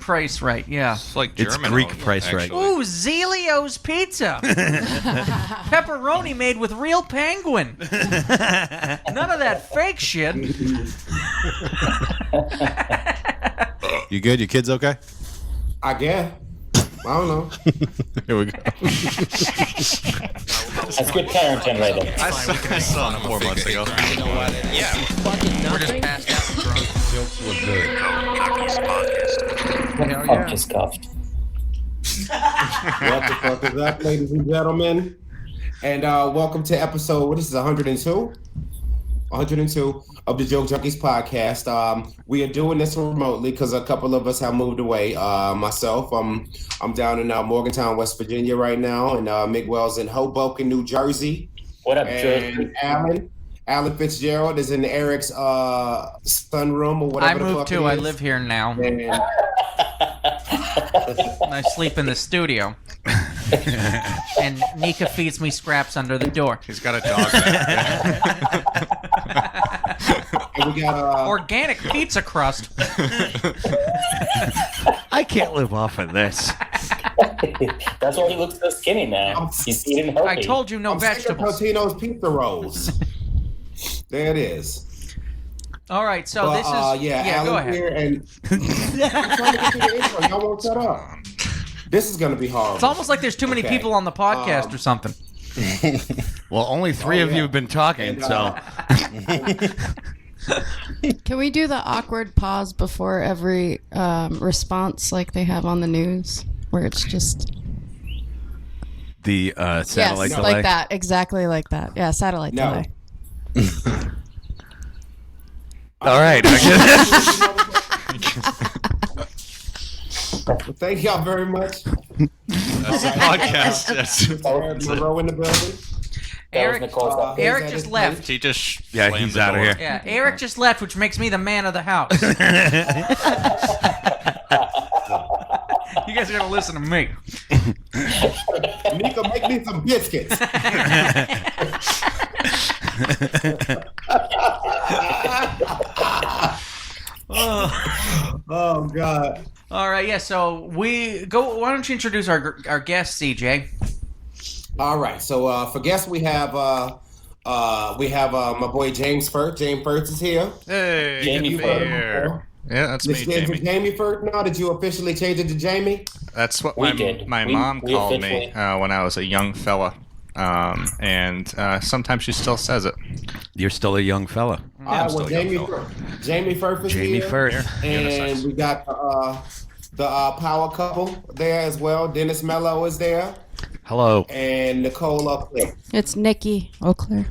price right, yeah. It's like It's German. Greek price right. Ooh, Zelio's Pizza. Pepperoni made with real penguin. None of that fake shit. You good? Your kids okay? I guess. I don't know. Here we go. That's good parenting right there. I saw him 4 months ago. You know what? Yeah. Fucking We're just nothing. passed out and drunk. Jokes were good. Fuck just coughed. What the fuck is up, ladies and gentlemen? And welcome to episode, what is this, 102? 102 of the Joke Junkies podcast. We are doing this remotely because a couple of us have moved away. Myself, I'm down in Morgantown, West Virginia right now, and Miguel's in Hoboken, New Jersey. What up, And Jersey? Alan Fitzgerald is in Eric's sunroom or whatever. I moved too. I live here now. And I sleep in the studio. And Nika feeds me scraps under the door. He's got a dog there. and we got Organic pizza crust. I can't live off of this. That's why he looks so skinny now. He's eating healthy. I told you no vegetables. Totino's pizza rolls. There it is. All right, so But, this is... Alan go ahead. here and I'm trying to get to the intro. Y'all won't shut up. This is going to be horrible. It's almost like there's too many people on the podcast or something. Well, only three of you have been talking, And, so. Can we do the awkward pause before every response like they have on the news? Where it's just... The satellite yes, delay. like that. Exactly like that. Yeah, satellite No. delay. All right. Well, thank y'all very much. That's a podcast. Yes. Eric Monroe in the building. Eric, Nichole's Eric just left. He just Yeah, slammed he's the outta door. here. Yeah, Eric just left, which makes me the man of the house. You guys are going to listen to me. Nika, make me some biscuits. Oh God. All right, yeah, so we go. Why don't you introduce our guest, CJ? All right. So for guests, we have my boy James Firth. James Firth is here. Hey, Jamie good to be Firth. here. Yeah, that's me, This is Jamie. Jamie Firth now. Did you officially change it to Jamie? That's what We my did. my We- mom we called me officially- when I was a young fella. And sometimes she still says it. You're still a young fella. All right. still Well, a young Jamie fella. Firth. Jamie Firth is Jamie here. Firth. And we got the power couple there as well. Dennis Mello is there, Hello. and Nichole Auclair. It's Nichole Auclair.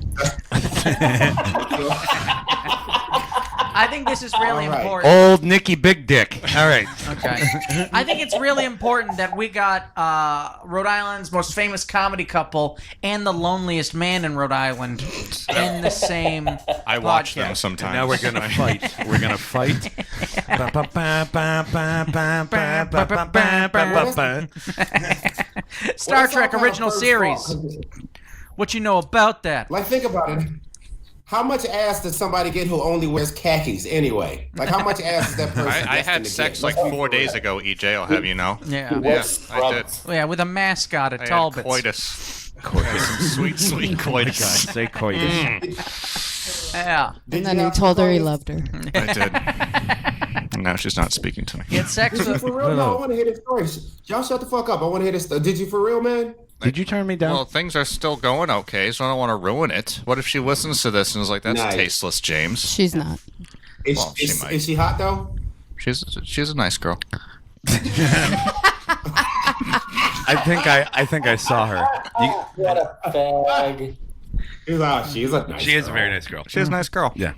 I think this is really All right. important. Old Nicky Big Dick. All right. Okay. I think it's really important that we got Rhode Island's most famous comedy couple and the loneliest man in Rhode Island in the same I watch them podcast. sometimes. Now we're gonna fight. We're gonna fight. Star Well, Trek that's all original kind of series. first fault. What you know about that? Like, think about it. How much ass does somebody get who only wears khakis anyway? Like, how much ass is that person? I had destined to sex get? like 4 days ago, EJ, I'll have you know. Yeah. Yeah, I did. Yeah, with a mascot at I had Talbot's. coitus. Some sweet, sweet coitus. Say coitus. Yeah. Did And then you he have told her he coitus? loved her. I did. And now she's not speaking to me. He had sex with For real, no, I want to hear this story. Y'all shut the fuck up. I want to hear this. Did you for real, man? Did you turn me down? Well, things are still going okay, so I don't want to ruin it. What if she listens to this and is like, that's Nice. tasteless, James? She's not. Is, Well, she is, might. is she hot though? She's a nice girl. I think I saw her. What a fag. She's a nice She is a girl. very nice girl. She's a nice girl. Yeah.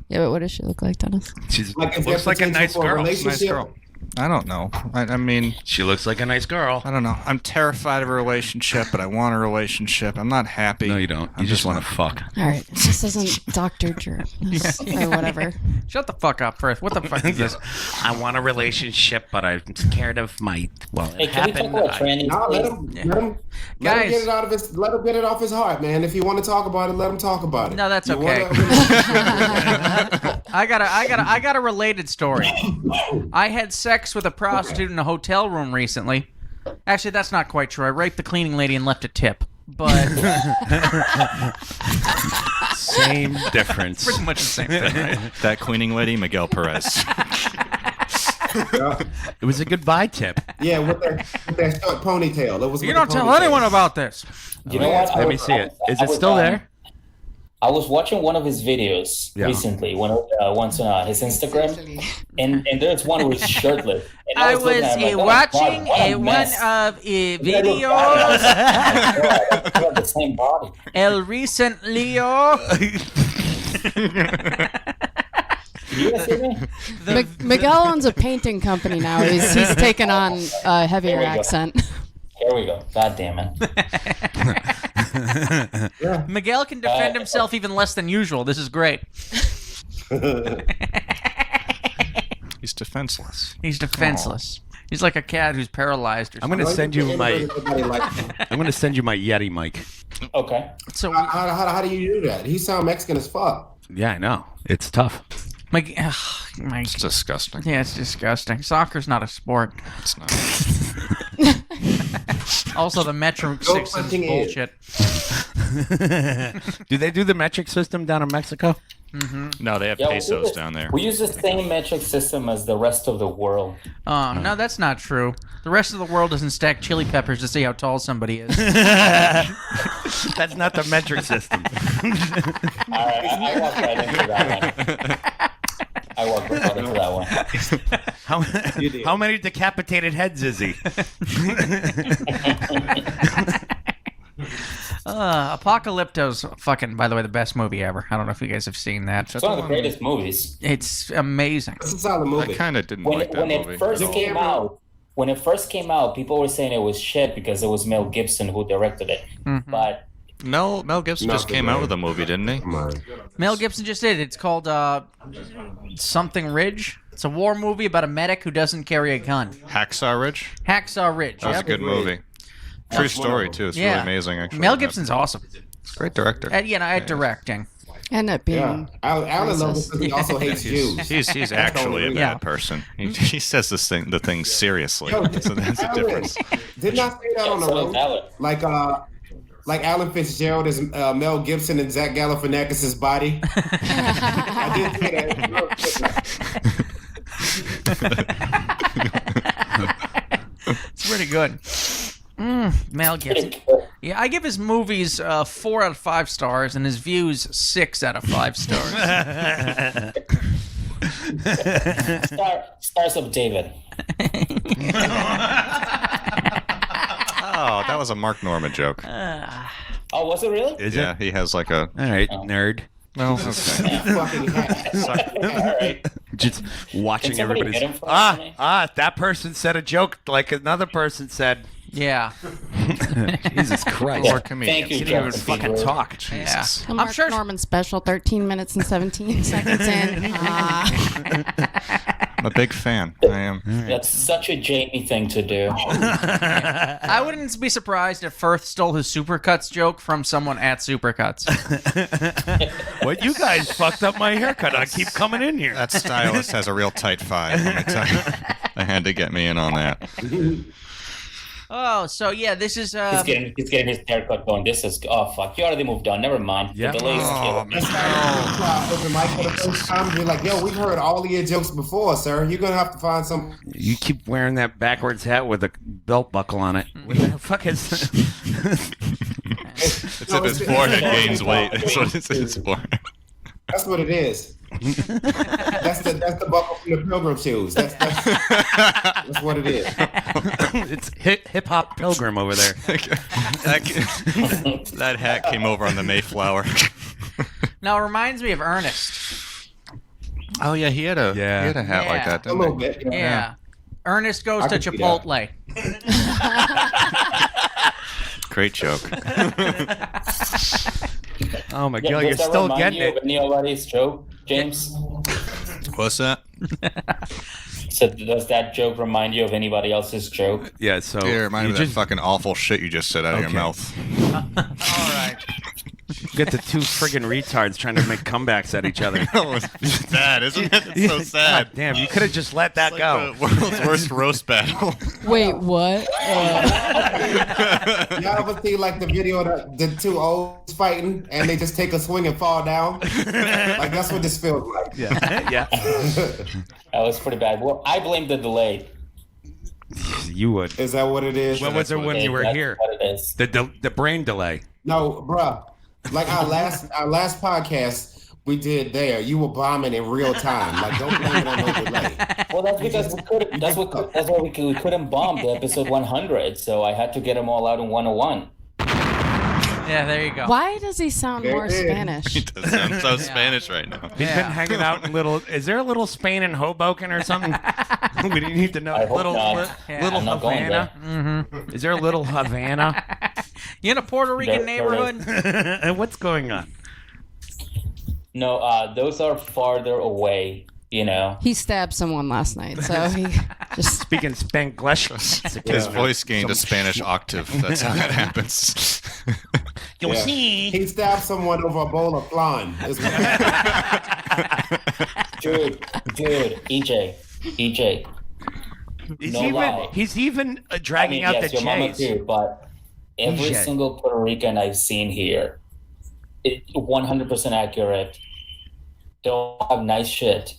Yeah, but what does she look like, Dennis? She's Like, is looks there like a potential nice for a girl. relationship? Nice girl. I don't know. I mean, She looks like a nice girl. I don't know. I'm terrified of a relationship, but I want a relationship. I'm not happy. No, you don't. I'm You just want not- to fuck. All right, this isn't Dr. Journals or whatever. Shut the fuck up, Firth. What the fuck is this? I want a relationship, but I'm scared of my. Well, Hey, can we talk about trannies, No, let please? him, let him Guys. get it out of his. Let him get it off his heart, man. If you want to talk about it, let him talk about it. No, that's You okay. wanna- I got a related story. I had sex with a prostitute in a hotel room recently. Actually, that's not quite true. I raped the cleaning lady and left a tip. But Same difference. pretty much the same thing, right? That cleaning lady, Miguel Perez. It was a goodbye tip. Yeah, with that short ponytail. It was. You with don't the tell ponytail. anyone about this. You know what? Let me see it. Is it still there? I was watching one of his videos recently, once on his Instagram, and there's one who was shirtless. And I looking was at him like, watching what a one mess. of You look videos. bad. You have the same body. El recently. You guys see me? Miguel owns a painting company now. He's taken on a heavier There we go. accent. Here we go. God damn it. Miguel can defend himself even less than usual. This is great. He's defenseless. He's defenseless. He's like a cat who's paralyzed or I'm something. gonna send you my Everybody like him. I'm gonna send you my Yeti mic. Okay. So, How do you do that? He sound Mexican as fuck. Yeah, I know. It's tough. my, It's disgusting. yeah, it's disgusting. Soccer's not a sport. It's not. Also, the metric system is punching in. bullshit. Do they do the metric system down in Mexico? No, they have Yeah, pesos down there. We use the same metric system as the rest of the world. No, that's not true. The rest of the world doesn't stack chili peppers to see how tall somebody is. That's not the metric system. All right, I walked right into that one. How many decapitated heads is he? Apocalypto's fucking, by the way, the best movie ever. I don't know if you guys have seen that. It's one of the greatest movies. It's amazing. It's a solid I movie. kind of didn't When like that when movie. it first came out, people were saying it was shit because it was Mel Gibson who directed it. But Mel Gibson just Nothing, came man. out with a movie, didn't he? Come on. Mel Gibson just did it. It's called Something Ridge. It's a war movie about a medic who doesn't carry a gun. Hacksaw Ridge. Hacksaw Ridge. That was a Yep. good movie. True story too. It's really amazing. Actually, Mel Gibson's awesome. great director. At directing. And it being Yeah, Alan loves it because he also hates Jews. He's actually a Yeah. bad person. He says the things seriously. Yo, So that's the Alan, difference. Didn't I say that on the so road? is Alan. Like Alan Fitzgerald is Mel Gibson and Zach Galifianakis' body. I did say that. It's pretty good. Mel Gibson. Pretty cool. Yeah, I give his movies 4 out of 5 stars and his views 6 out of 5 stars. Stars of David. Oh, that was a Mark Norman joke. Oh, was it really? Is Yeah, he has like a. All right, nerd. Well, okay. Fucking hack. All right. Just watching Can somebody everybody's. hit him for me? That person said a joke like another person said. Yeah. Jesus Christ. Or Thank you, Can't even Justin fucking Bieber. talk. Yeah. a I'm Mark sure. Norman special, 13 minutes and 17 seconds in. I'm a big fan. I am. That's such a Jamie thing to do. I wouldn't be surprised if Firth stole his Supercuts joke from someone at Supercuts. What, you guys fucked up my haircut. I keep coming in here. That stylist has a real tight 5. Let me tell you. They had to get me in on that. Oh, so yeah, this is He's getting his haircut going. This is fuck. You already moved on. Never mind. Yeah. The delay's Oh, killing me. Open mic for the first time. You're like, yo, we've heard all of your jokes before, sir. You're gonna have to find some. You keep wearing that backwards hat with a belt buckle on it. What the fuck is It's if his forehead gains weight. That's what it's in his forehead. That's what it is. that's the buckle from the Pilgrim shoes. That's what it is. It's hip hop pilgrim over there. That hat came over on the Mayflower. now it reminds me of Ernest. Oh yeah, he had a hat like that, A didn't little he? bit. Yeah. Ernest goes I to can see that. Chipotle. Great joke. Oh my Yeah, god, does you're that still remind getting you it. of anybody's joke, James? What's that? So does that joke remind you of anybody else's joke? Yeah, so Yeah, remind me you of that fucking awful shit you just said out of your Okay. mouth. All right. Get the two friggin' retards trying to make comebacks at each other. It's sad, isn't it? It's so sad. God damn, you could have just let that go. The world's worst roast battle. Wait, what? Y'all ever see like the video of the two olds fighting and they just take a swing and fall down? Like that's what this feels like. Yeah. Yeah. That was pretty bad. Well, I blame the delay. You would. Is that what it is? What was it when you were That's here? what it is. The brain delay. No, bruh. Like our last podcast we did there, you were bombing in real time. Like don't blame it on no delay. Well, that's because we couldn't. That's why we couldn't bomb the episode 100. So I had to get them all out in 101. Yeah, there you go. Why does he sound more There it is. Spanish? It does sound so Spanish right now. He's been hanging out in little. Is there a little Spain in Hoboken or something? We didn't need to know. I hope Little not. little I'm not going Havana. Is there a little Havana? You in a Puerto Rican There is. neighborhood? What's going on? No, those are farther away. You know. He stabbed someone last night, so he just. Speaking Spanglish. His voice gained a Spanish octave. That's how that happens. You'll Yeah. see. He stabbed someone over a bowl of flan. Is what Dude, EJ. He's even dragging out yes, the your mama J's. too, but every EJ. single Puerto Rican I've seen here, 100% accurate. They all have nice shit.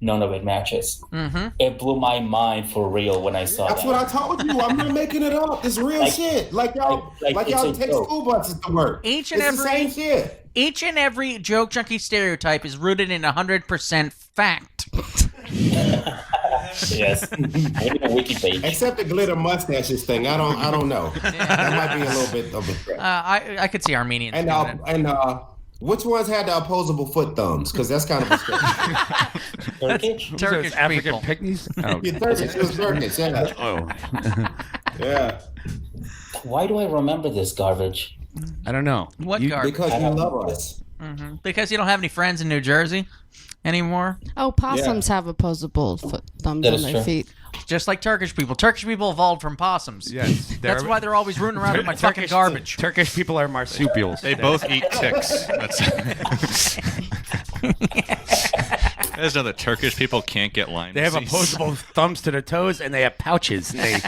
None of it matches. Mm-hmm. It blew my mind for real when I saw That's that. what I told you. I'm not making it up. It's real shit. Like y'all, like y'all it's a take joke. school buses to work. Each and It's the every- same shit. Each and every joke junkie stereotype is rooted in 100% fact. Yes. We need a wiki page. Except the glitter mustaches thing. I don't know. That might be a little bit of a threat. I could see Armenians And doing it. which ones had the opposable foot thumbs? Because that's kind of a stretch. Turkish? Turkish African people. pygmies? Oh. You're Turkish. It was Turkish. Yeah. Oh. Yeah. Why do I remember this garbage? I don't know. What garbage? Because you love us. Because you don't have any friends in New Jersey anymore? Oh, possums have opposable foot thumbs That on is their true. feet. Just like Turkish people. Turkish people evolved from possums. Yes. That's why they're always rooting around in my fucking garbage. Turkish people are marsupials. They both eat ticks. That's. You guys know that Turkish people can't get Lyme They have disease? opposable thumbs to their toes, and they have pouches. And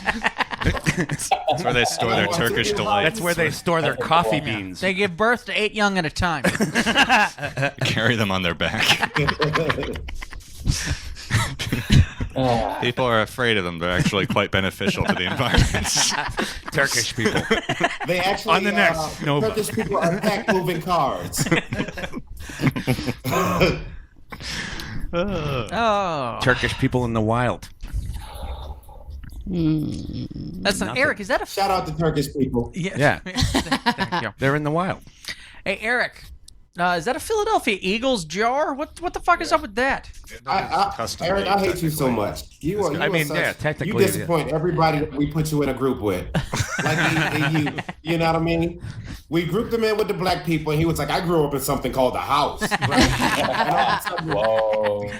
That's where they store their Turkish delight. that's where they store their coffee beans. They give birth to 8 young at a time. Carry them on their back. People are afraid of them. They're actually quite beneficial to the environment. Turkish people. They actually On the next Nova. Turkish people attack moving cars. Oh. Turkish people in the wild. That's not, Eric, is that a... Shout out to Turkish people. Yeah. Thank you. They're in the wild. Hey, Eric, is that a Philadelphia Eagles jar? What the fuck is up with that? Eric, I hate you so much. You are. Technically, you disappoint everybody that we put you in a group with. Like you know what I mean? We grouped him in with the black people, and he was like, "I grew up in something called the house." Right? Whoa,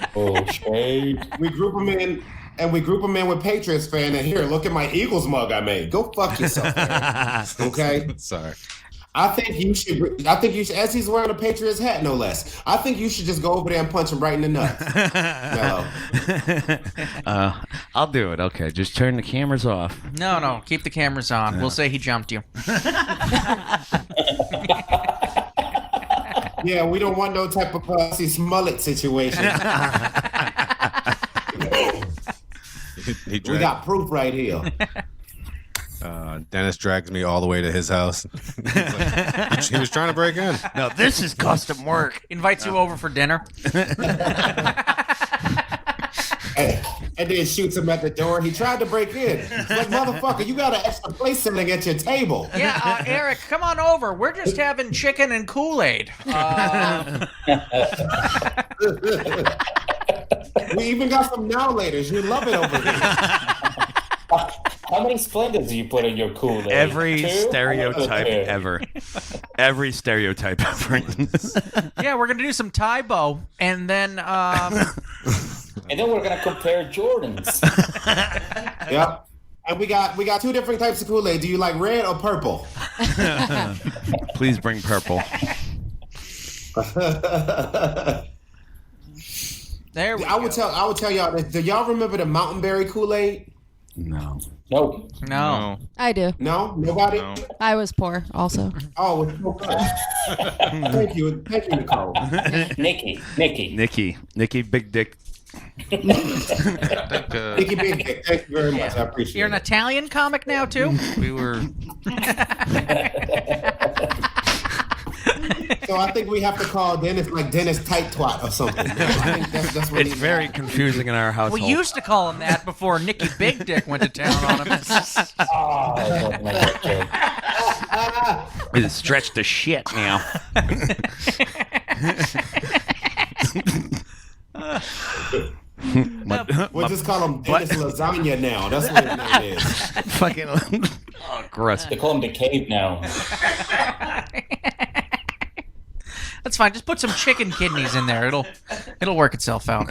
shade. We group him in. And we group him in with Patriots fan, and here, look at my Eagles mug I made. Go fuck yourself, Eric. Okay. Sorry. I think you should. As he's wearing a Patriots hat, no less. I think you should just go over there and punch him right in the nuts. No. I'll do it. Okay, just turn the cameras off. No, keep the cameras on. We'll say he jumped you. Yeah, we don't want no type of pussy Smollett situation. He We got proof right here. Dennis drags me all the way to his house. He was trying to break in. No, this is custom work. Invites you over for dinner. And then shoots him at the door. He tried to break in. It's like, motherfucker, you got an extra place sitting at your table. Yeah, Eric, come on over. We're just having chicken and Kool-Aid. We even got some now laters. You love it over here. How many Splendors do you put in your Kool-Aid? Every 2? stereotype Okay. ever. Every stereotype ever. Yeah, we're going to do some Tybo, and then... And then we're gonna compare Jordans. Yep. And we got two different types of Kool-Aid. Do you like red or purple? Please bring purple. There we I go. would tell y'all this. Do y'all remember the Mountain Berry Kool-Aid? No. Nope. No. I do. No? Nobody? No. I was poor also. Oh, it's so good. Thank you, Nicole. Nikki. Nikki, big dick. I think Nikki Big Dick, thank you very much. I appreciate You're an it. Italian comic now too? we were. So I think we have to call Dennis like Dennis Tight Twat or something. I think that's what It's very confusing in our household. We used to call him that before Nicky Big Dick went to town on him. Oh, I don't like that joke. It's stretched to shit now. We'll just call him Dennis Lasagna now. That's what his name is. Fucking oh, gross. They call him the cave now. That's fine. Just put some chicken kidneys in there. It'll work itself out.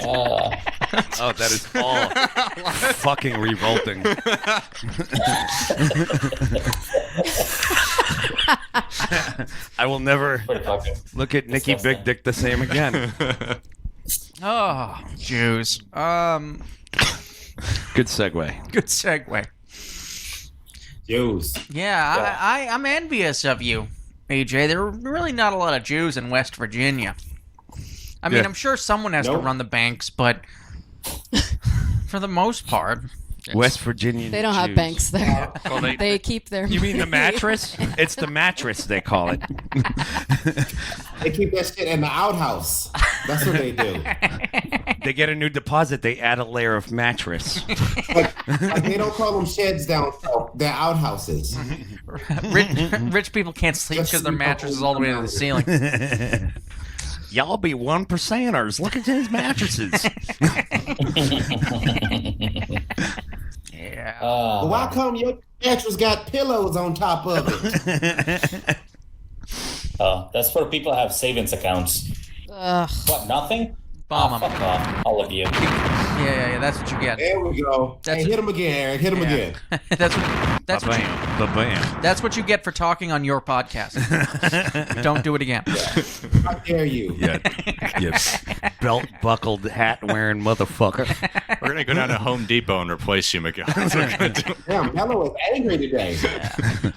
Oh, that is all fucking revolting. I will never Pretty fucking. look at Nikki Big Dick the same again. Oh, Jews. Good segue. Good segue. Jews. Yeah, I'm envious of you, AJ. There are really not a lot of Jews in West Virginia. I mean, Yeah. I'm sure someone has to Nope. run the banks, but for the most part, West Virginia. They don't have banks there. Well, They keep their. You mean the mattress? It's the mattress they call it. They keep that shit in the outhouse. That's what they do. They get a new deposit. They add a layer of mattress. Like they don't call them sheds down south. They're outhouses. rich people can't sleep because their mattress is all the way to the ceiling. Y'all be 1%ers. Look at his mattresses. Yeah. But why come your mattress got pillows on top of it? That's for people who have savings accounts. Ugh. What, nothing? Bomb 'em. Fuck off, all of you. Yeah, that's what you get. There we go. That's Hey, hit him again, Eric. Hit him again. that's what you, Ba-bam. that's what you get for talking on your podcast. Don't do it again. How dare you? Yeah. Belt buckled hat wearing motherfucker. We're gonna go down to Home Depot and replace you, Miguel. That's what we're gonna do. Damn, Mello is angry today.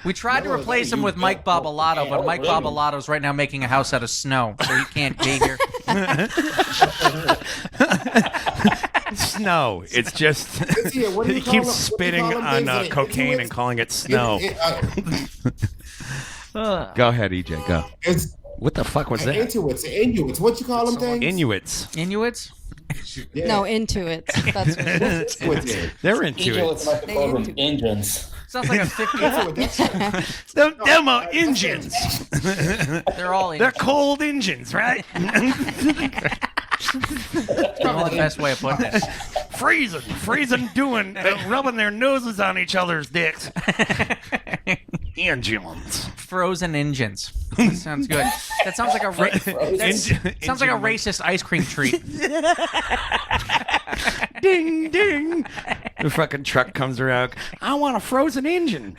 We tried to replace him with Mike Bobolato, but Mike Bobolato's right now making a house out of snow, so he can't be here. Snow. It's just Yeah, what do he you call keeps them- what do you spitting call them on things that cocaine and calling it snow. Go ahead, EJ. Go. It's What the fuck was that? Inuits. What you call them things? Inuits. Inuits? Yeah. No, into it. That's what it is. Inuits, yeah. They're into Angel it. is like the They call into them engines. Sounds like a 50. Them are engines. They're all They're Inuits. cold engines, right? Probably the best way of putting it. freezing, doing, rubbing their noses on each other's dicks. Engines. Frozen engines. That sounds good. That sounds like a sounds like a racist ice cream treat. Ding ding. The fucking truck comes around. I want a frozen engine.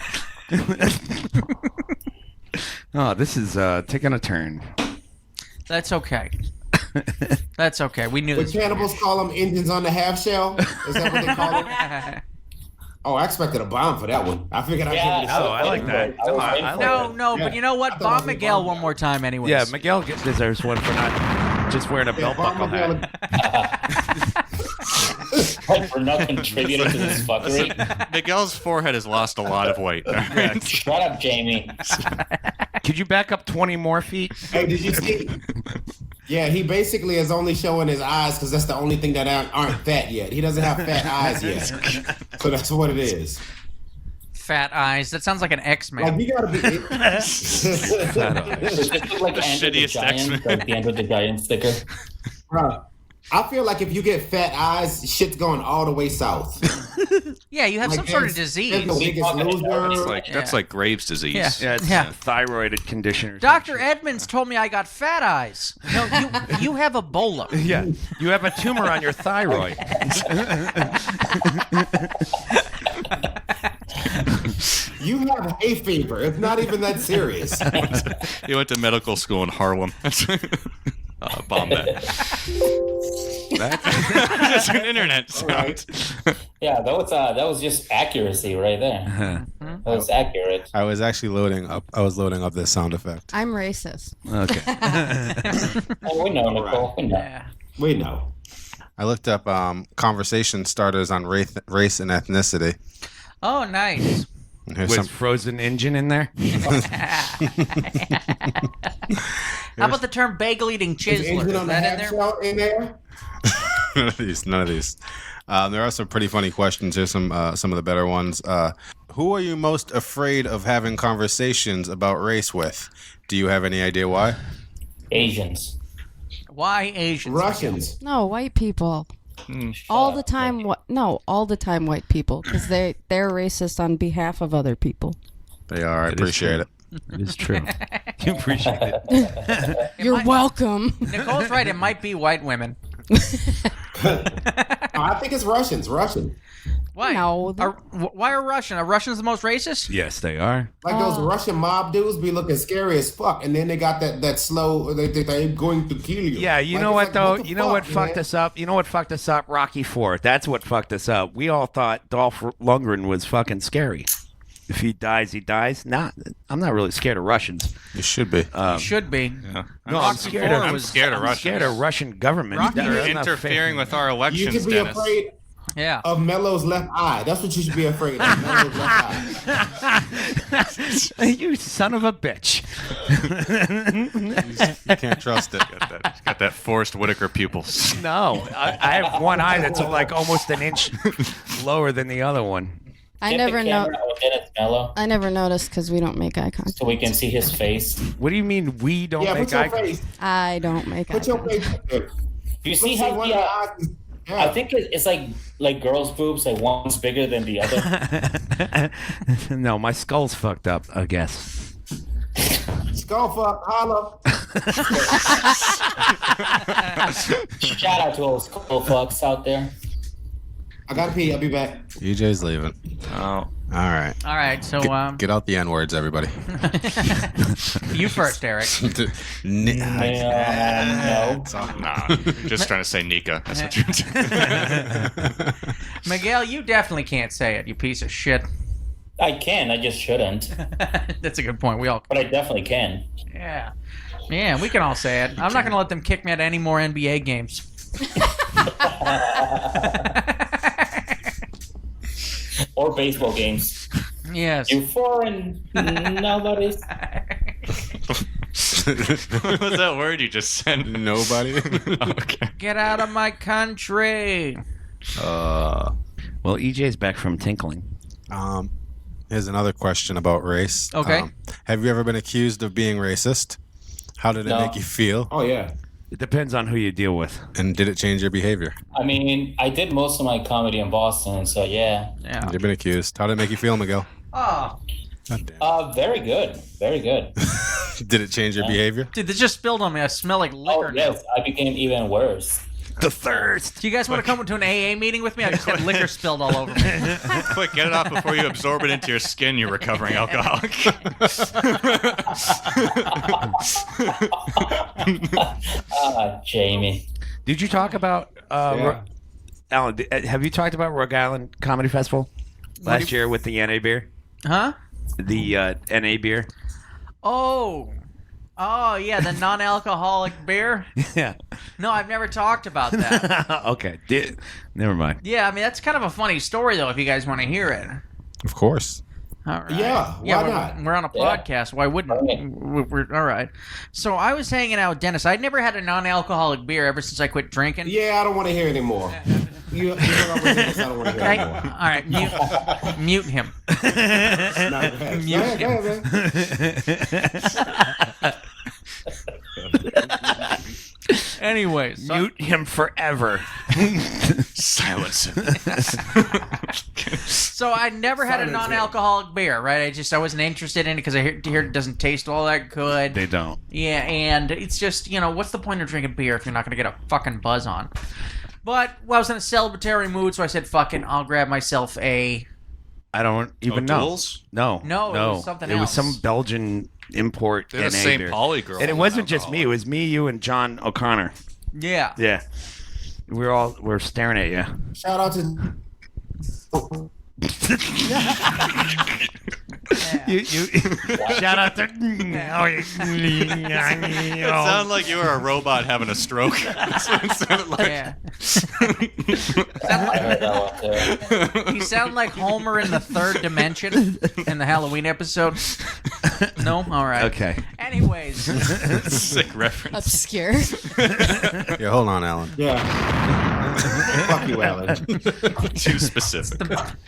Oh, this is taking a turn. That's okay. That's okay. We knew Would this. cannibals call them engines on the half shell? Is that what they call them? Oh, I expected a bomb for that one. I figured I'd give it a Oh, I like that. No, but you know what? I thought it was Bomb Miguel bomb. one more time, anyways. Yeah, Miguel deserves one for not just wearing a belt buckle hat. Like, we're not contributing to this fuckery. Miguel's forehead has lost a lot of weight. Shut up, Jamie. Could you back up 20 more feet? Hey, did you see? Yeah, he basically is only showing his eyes because that's the only thing that aren't fat yet. He doesn't have fat eyes yet. So that's what it is. Fat eyes. That sounds like an X-Man. Like, you gotta be. Does this look like The Andrew the shittiest Giant, X-Men. like the Andrew the Giant sticker? Bro, I feel like if you get fat eyes, shit's going all the way south. Yeah, you have Like, some sort of there's disease. the biggest loser. That's like Graves' disease. Yeah. Yeah, it's Yeah. a thyroid condition. Or some Dr. shit. Edmonds told me I got fat eyes. No, you have Ebola. Yeah, you have a tumor on your thyroid. You have hay fever. It's not even that serious. He went to medical school in Harlem. Bomb that. That's an internet sound. Yeah, that was just accuracy right there. That was accurate. I was actually loading up this sound effect. I'm racist. Okay. Oh, we know, Nicole. We know. Yeah. We know. I looked up conversation starters on race and ethnicity. Oh, nice. And here's With some. frozen engine in there? How about the term bagel eating Is chiseler? Engine Is on the that in half there? shell in there? None of these. There are some pretty funny questions. Here's some of the better ones. Who are you most afraid of having conversations about race with? Do you have any idea why? Asians. Why Asians? Russians. No, white people. All the time. All the time, white people, because they're racist on behalf of other people. They are. I It is appreciate true. it. It is true. You appreciate it. You're welcome. Nicole's right. It might be white women. I think it's Russians. Russian. Why? No. Why are Russian? Are Russians the most racist? Yes, they are. Like those Russian mob dudes be looking scary as fuck, and then they got that slow. They're going to kill you. Yeah, you Like, know it's what like, though? the You know what fuck, fucked man? us up? You know what fucked us up? Rocky IV. That's what fucked us up. We all thought Dolph Lundgren was fucking scary. If he dies, he dies. I'm not really scared of Russians. You should be. Should be. Yeah. No, Rocky I'm scared IV of. I'm scared of I'm Russians. scared of Russian government. Rocky They're They're not interfering fair. with our You elections, should be Dennis. afraid Yeah. of Mello's left eye. That's what you should be afraid of. Mello's left eye. You son of a bitch. You can't trust it. Got that Forrest Whitaker pupils. No, I have one eye that's like almost an inch lower than the other one. I Get never the know. camera on Dennis Mello I never noticed because we don't make eye contact. so we can see his face. What do you mean we don't Yeah, make put your eye contact? face. I don't make eye Put your contact. face up there. You see Look, how one the, of the eyes is- yeah. I think it's like girls' boobs, like one's bigger than the other. No, my skull's fucked up, I guess. Skull fuck, holla. Shout out to all those cool fucks out there. I gotta pee. I'll be back. EJ's leaving. Oh. All right. All right. So Get out the N words, everybody. you first, Eric. No. Nah, you're just trying to say Nika. That's what you're doing. Miguel, you definitely can't say it. You piece of shit. I can, I just shouldn't. That's a good point. We all. But I definitely can. Yeah. Yeah, we can all say it. I'm not going to let them kick me out of any more NBA games. Or baseball games. Yes. You foreign nobodies. What was that word you just said? Nobody. Okay. Get out of my country. Well, EJ's back from tinkling. Here's another question about race. Okay. Have you ever been accused of being racist? How did it No. make you feel? Oh yeah. It depends on who you deal with. And did it change your behavior? I mean, I did most of my comedy in Boston, so yeah. Yeah. You've been accused. How did it make you feel, Miguel? Oh, God damn. Very good. Very good. Did it change your behavior? dude, this just spilled on me. I smell like Oh, liquor now. yes, I became even worse. The thirst. Do you guys want to come to an AA meeting with me? I just had liquor spilled all over me. Quick, get it off before you absorb it into your skin, you recovering alcoholic. Jamie. Did you talk about Alan? Have you talked about Rhode Island Comedy Festival last year with the NA beer? Huh? The NA beer. Oh, yeah, the non-alcoholic beer. Yeah. No, I've never talked about that. Okay. Never mind. Yeah, I mean that's kind of a funny story though. If you guys want to hear it. Of course. All right. Yeah, why not? We're on a Yeah. podcast. Why wouldn't we're all right? So I was hanging out with Dennis. I'd never had a non-alcoholic beer ever since I quit drinking. Yeah, I don't want to hear anymore. You hung up with this, I don't want to hear Okay? anymore. All right, mute him. Go ahead, go ahead, man. Anyways, so, Mute him forever. Silence him. so I never had a Silence him. non-alcoholic beer, right? I wasn't interested in it because I hear it doesn't taste all that good. They don't. Yeah, and it's just, what's the point of drinking beer if you're not going to get a fucking buzz on? But I was in a celebratory mood, so I said, fucking, I'll grab myself a I don't even know. Duels? No, No, it was something It was else. some Belgian import. They're the NA St. beer. Pauli girl. And it wasn't just me. It was me, you, and John O'Connor. Yeah. Yeah. We're staring at you. Shout out to. You shout out to. It sounded like you were a robot having a stroke. That's what it sounded like. Yeah. I heard that one too. You sound like Homer in the third dimension in the Halloween episode. No? All right. Okay. Anyways. Sick reference. Obscure. Yeah, hold on, Alan. Yeah. Fuck you, Alan. Too specific.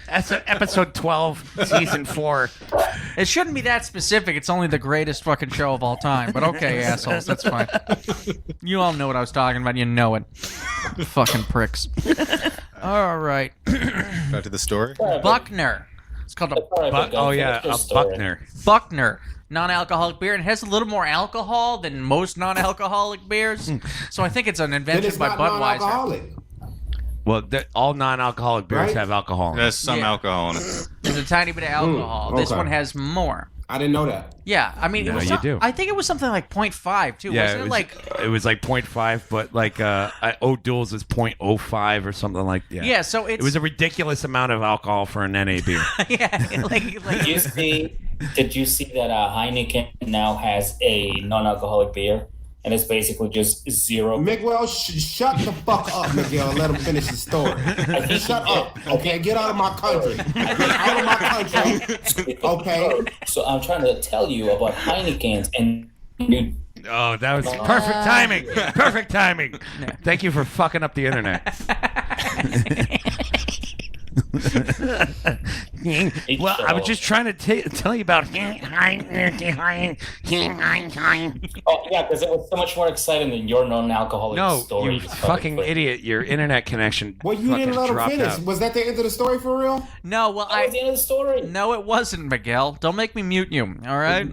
That's episode 12, season 4. It shouldn't be that specific. It's only the greatest fucking show of all time. But okay, assholes. That's fine. You all know what I was talking about. You know it. Fucking pricks. All right. Back to the story. Buckner. It's called a Buckner. Buckner. Non-alcoholic beer, and it has a little more alcohol than most non-alcoholic beers. So I think it's an Then invention it's by not Budweiser. non-alcoholic. Well, all non-alcoholic beers Right? have alcohol. in it. There's some Yeah. alcohol in it. There's a tiny bit of alcohol. This okay. one has more. I didn't know that. Yeah, I mean, No, it was you do. I think it was something like 0.5 too. Yeah, Wasn't it was like 0.5, but like O'Doul's is 0.05 or something like that. Yeah, so it's It was a ridiculous amount of alcohol for an NA beer. yeah, like Did you see that Heineken now has a non-alcoholic beer, and it's basically just zero? Miguel, shut the fuck up, Miguel, and let him finish the story. Shut up, okay? Get out of my country. Get out of my country, okay? So I'm trying to tell you about Heineken's and new. Oh, that was perfect timing. Perfect timing. Thank you for fucking up the internet. Well, I was just trying to tell you about. Oh yeah, because it was so much more exciting than your non-alcoholic No, story. you fucking idiot. Your internet connection Well, you fucking didn't let him dropped finish. out. Was that the end of the story for real? no. Well, That was the end of the story. no, it wasn't, Miguel. Don't make me mute you. All right.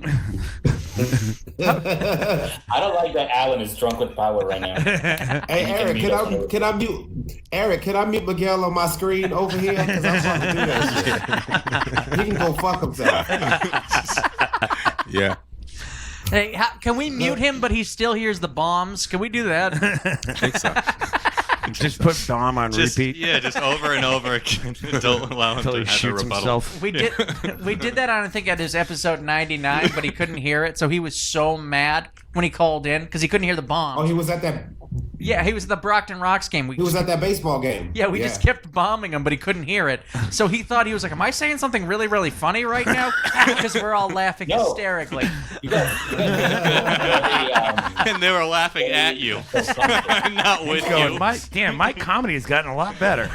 I don't like that Alan is drunk with power right now. Hey, Eric, can I mute Eric? Can I mute Miguel on my screen over here? Because I'm trying to do that shit. He can go fuck himself. Yeah. Hey, can we mute him, but he still hears the bombs? Can we do that? I think so. Just put Dom on repeat Yeah, just over and over again. Don't allow him until to he have a shoots rebuttal. himself. We did that on I think at his episode 99, but he couldn't hear it, so he was so mad when he called in because he couldn't hear the bombs. Oh, he was at that. Yeah, he was at the Brockton Rocks game. He was at that baseball game. Yeah, we just kept bombing him, but he couldn't hear it. So he thought, he was like, am I saying something really, really funny right now? Because we're all laughing No. hysterically. You guys And they were laughing at you, not with Going, you. my comedy has gotten a lot better.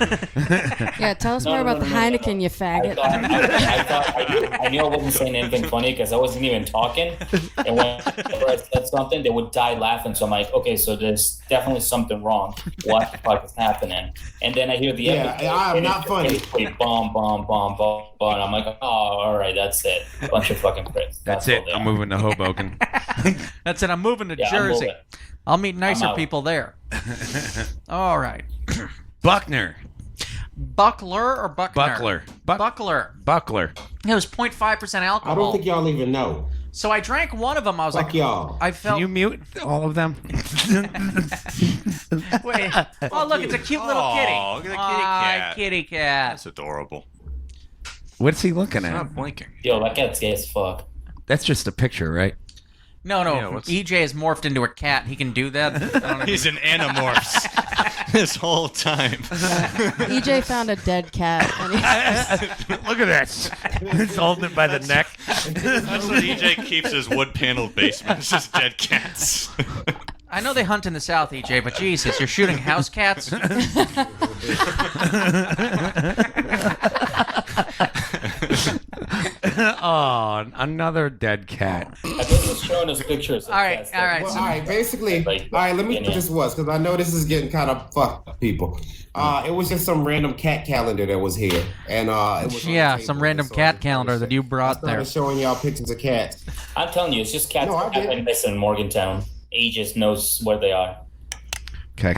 Yeah, tell us more about the Heineken, you faggot. I knew I wasn't saying anything funny because I wasn't even talking. And whenever I said something, they would die laughing. So I'm like, okay, so there's definitely something wrong. What the fuck is happening? And then I hear the I am not funny. Bomb, bomb, bomb, bomb, bomb. I'm like, oh, all right, that's it. Bunch of fucking pricks. That's it. I'm moving to Hoboken. That's it. I'm moving to Yeah, I'm Jersey. moving. I'll meet nicer out. people there. All right. Buckner. Buckler or Buckner? Buckler. Buckler. It was 0.5% alcohol. I don't think y'all even know. So I drank one of them. I was Fuck like, y'all. I Can felt. you mute all of them? Wait. Oh, look, it's a cute little kitty. Aw, look at the kitty Aw, cat. kitty cat. That's adorable. What's he looking at? Not blinking. Yo, that cat's gay as fuck. That's just a picture, right? No, Yeah, what's- EJ has morphed into a cat. He can do that. I don't know. He's an animorphs this whole time. EJ found a dead cat. And Look at this. He's holding it by the neck. That's what EJ keeps his wood-paneled basement. It's just dead cats. I know they hunt in the South, EJ, but Jesus, you're shooting house cats? Oh, another dead cat. I think he's showing us pictures. Of All right, cats all right. Well, all right, basically, all Like, right, let me yeah. put this was, because I know this is getting kind of fucked, people. It was just some random cat calendar that was here. And it was on Yeah, the some table, random so cat I calendar that you brought started there. showing y'all pictures of cats. I'm telling you, it's just cats No, I that have didn't. been missing in Morgantown. He just knows where they are. Okay.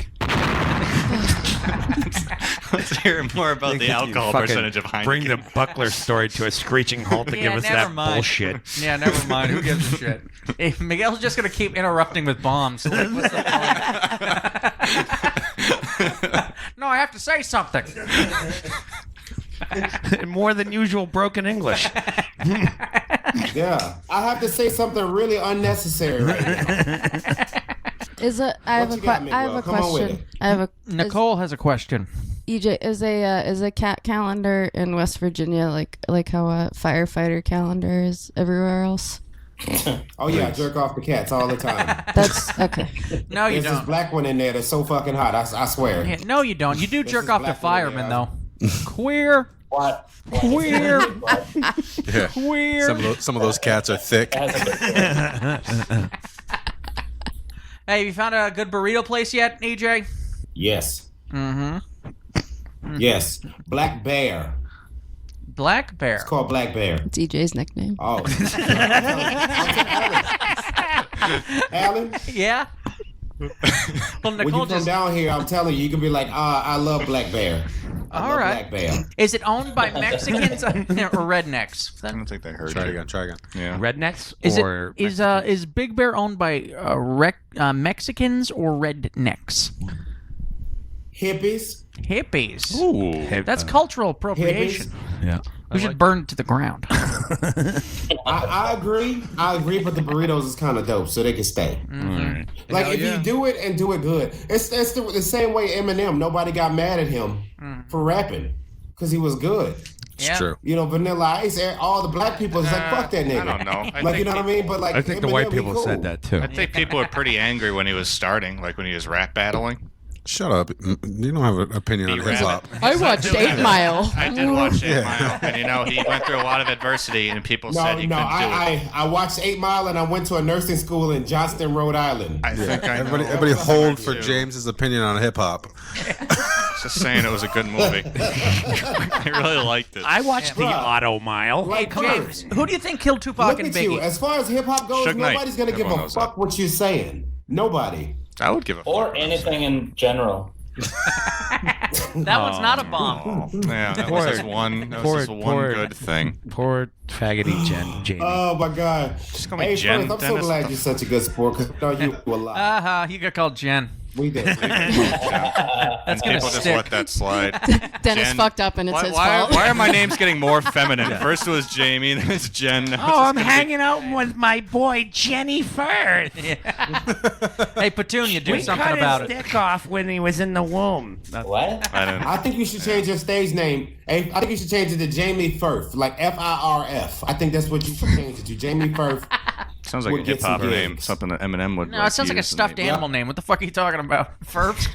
Let's hear more about the alcohol Fucking percentage of Heineken. Bring the Buckler story to a screeching halt to give us never that mind. bullshit. Yeah, never mind. Who gives a shit? Hey, Miguel's just gonna keep interrupting with bombs. Like, what's the point? No, I have to say something. More than usual broken English. Yeah, I have to say something really unnecessary right now. I have What a you got, I have a Miguel? Come on with question. it. I have a Nichole has a question. EJ is a cat calendar in West Virginia like how a firefighter calendar is everywhere else. Oh yeah, I jerk off the cats all the time. That's okay. No, you There's this don't. black one in there that's so fucking hot. I swear. Yeah, no, you don't. You do jerk is off to black woman, firemen, yeah. though. Queer. What? Queer. Yeah. Queer. Some of those cats are thick. Hey, you found a good burrito place yet, EJ? Yes. Mm-hmm. Yes. Black Bear. Black Bear. It's called Black Bear. It's EJ's nickname. Oh. Alan, Yeah. Well, when you Nichole come just. down here, I'm telling you, you can be like, I love Black Bear. I All love right. Black Bear. Is it owned by Mexicans or rednecks? I don't think they heard Try you. again. Yeah. Rednecks Is or is Big Bear owned by Mexicans or rednecks? Hippies. Hippies. Ooh. That's cultural appropriation. Yeah. We should burn it to the ground. I agree. But the burritos is kind of dope, so they can stay. Mm-hmm. Like if you do it and do it good, it's the same way Eminem. Nobody got mad at him for rapping because he was good. It's Yeah. true. You know, Vanilla Ice, all the black people is like, fuck that nigga. I don't know. Like, you know what I mean? But like, I think the Eminem, white he people cool. said that too. I think people were pretty angry when he was starting, like when he was rap battling. Shut up. You don't have an opinion on hip hop. I watched 8 Mile. I did watch 8 Mile, and he went through a lot of adversity, and people said he couldn't do it. I watched 8 Mile and I went to a nursing school in Johnston, Rhode Island. I think I know. Everybody hold for James's opinion on hip hop. Just saying it was a good movie. I really liked it. I watched the Bruh. Auto Mile. Like, James, who do you think killed Tupac Look and at Biggie? you. As far as hip hop goes, Suge Knight. nobody's gonna give Everyone a knows fuck what you're saying. Nobody. I would give a Or fuck. anything in general. That one's not a bomb. Oh, yeah, that was just one. That was just one good thing. Poor faggoty Jamie. Oh my god. Just call me Hey, Jen, Firth, I'm so Dennis. glad you're such a good sport because I know you a lot. Uh-huh. You got called Jen. We did. And gonna people just stick. let that slide. Dennis Jen- fucked up and it's his fault. Why are my names getting more feminine? First it was Jamie, then it's Jen. now it's Oh, just I'm gonna be- hanging out with my boy Jenny Firth. Hey, Petunia, do We something cut about his it. dick off when he was in the womb. What? I don't. I think you should change your stage name. I think you should change it to Jamie Firth, like Firf. I think that's what you should change it to, Jamie Firth. Sounds like a Would get hip hop some name, gigs. something that Eminem would. No, it sounds like a use stuffed and animal name. What the fuck are you talking about? Furps?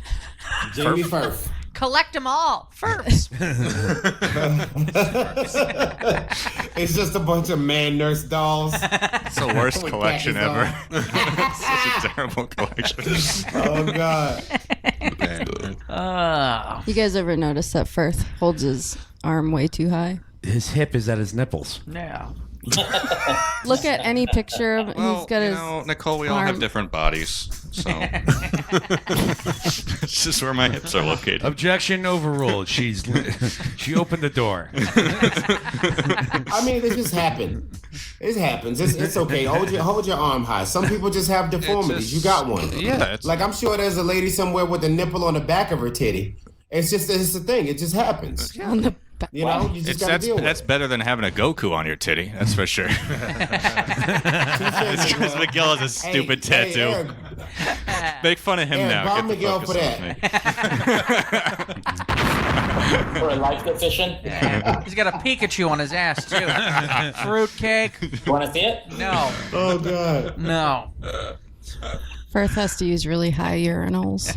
Jamie Firth. Collect them all. Furps. It's just a bunch of man nurse dolls. It's the worst With collection khakis ever. Such a terrible collection. Oh god. Oh. You guys ever notice that Firth holds his arm way too high? His hip is at his nipples. Yeah. Look at any picture of Well, he's got his Nicole, we all have arm. different bodies, so it's just where my hips are located. Objection overruled. She opened the door. I mean, it just happened. It happens. It's okay. Hold your arm high. Some people just have deformities. You got one. Yeah, it's Like I'm sure there's a lady somewhere with a nipple on the back of her titty. It's a thing. It just happens. on the back. You know, you just gotta deal with that's it. better than having a Goku on your titty. That's for sure. It's because Miguel has a stupid Hey, tattoo. Eric, Make fun of him Eric, now. bomb Get the Miguel fuck for off me. For a life decision? He's got a Pikachu on his ass, too. Fruitcake? You want to see it? No. Oh god. No. Firth has to use really high urinals.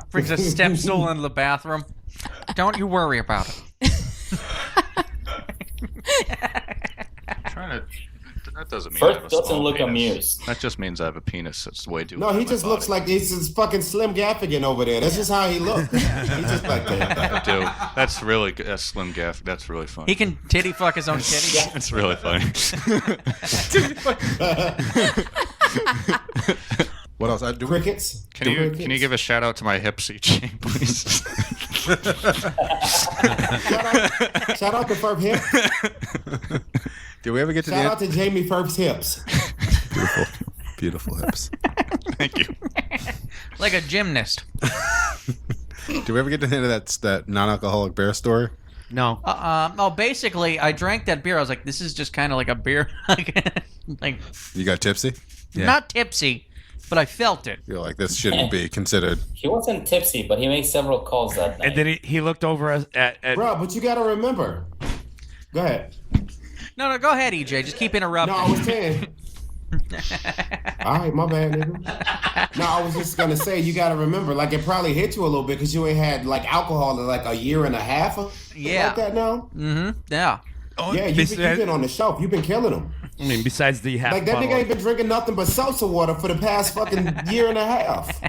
Brings a step stool into the bathroom. Don't you worry about it. That doesn't mean I have First a doesn't small look penis. amused. That just means I have a penis that's way too. No, high he on just my looks body. like he's fucking Slim Gaffigan over there. That's just how he looks. He's just like that. Dude, that's really good. That's Slim Gaff. That's really funny. He can titty fuck his own titty. That's really funny. What else? Crickets. Can you give a shout out to my hips, EJ, please? Shout out to Firth Hip. Did we ever get to Shout the out to Jamie Firth's hips. beautiful hips? Thank you. Like a gymnast. Did we ever get to the end of that non-alcoholic beer story? No. Basically, I drank that beer. I was like, this is just kind of like a beer. like, You got tipsy? not tipsy, but I felt it. You're like, this shouldn't be considered. He wasn't tipsy, but he made several calls that night. And then he looked over at Bro, but you gotta remember. Go ahead. No, go ahead, EJ. Just keep interrupting. No, I was saying. All right, my bad, nigga. No, I was just gonna say you gotta remember, like it probably hit you a little bit because you ain't had like alcohol in like a year and a half or Yeah. like that now. Mm-hmm. Yeah. Yeah, you've been on the shelf. You've been killing them. I mean, besides the half Like that bottle. nigga ain't been drinking nothing but seltzer water for the past fucking year and a half.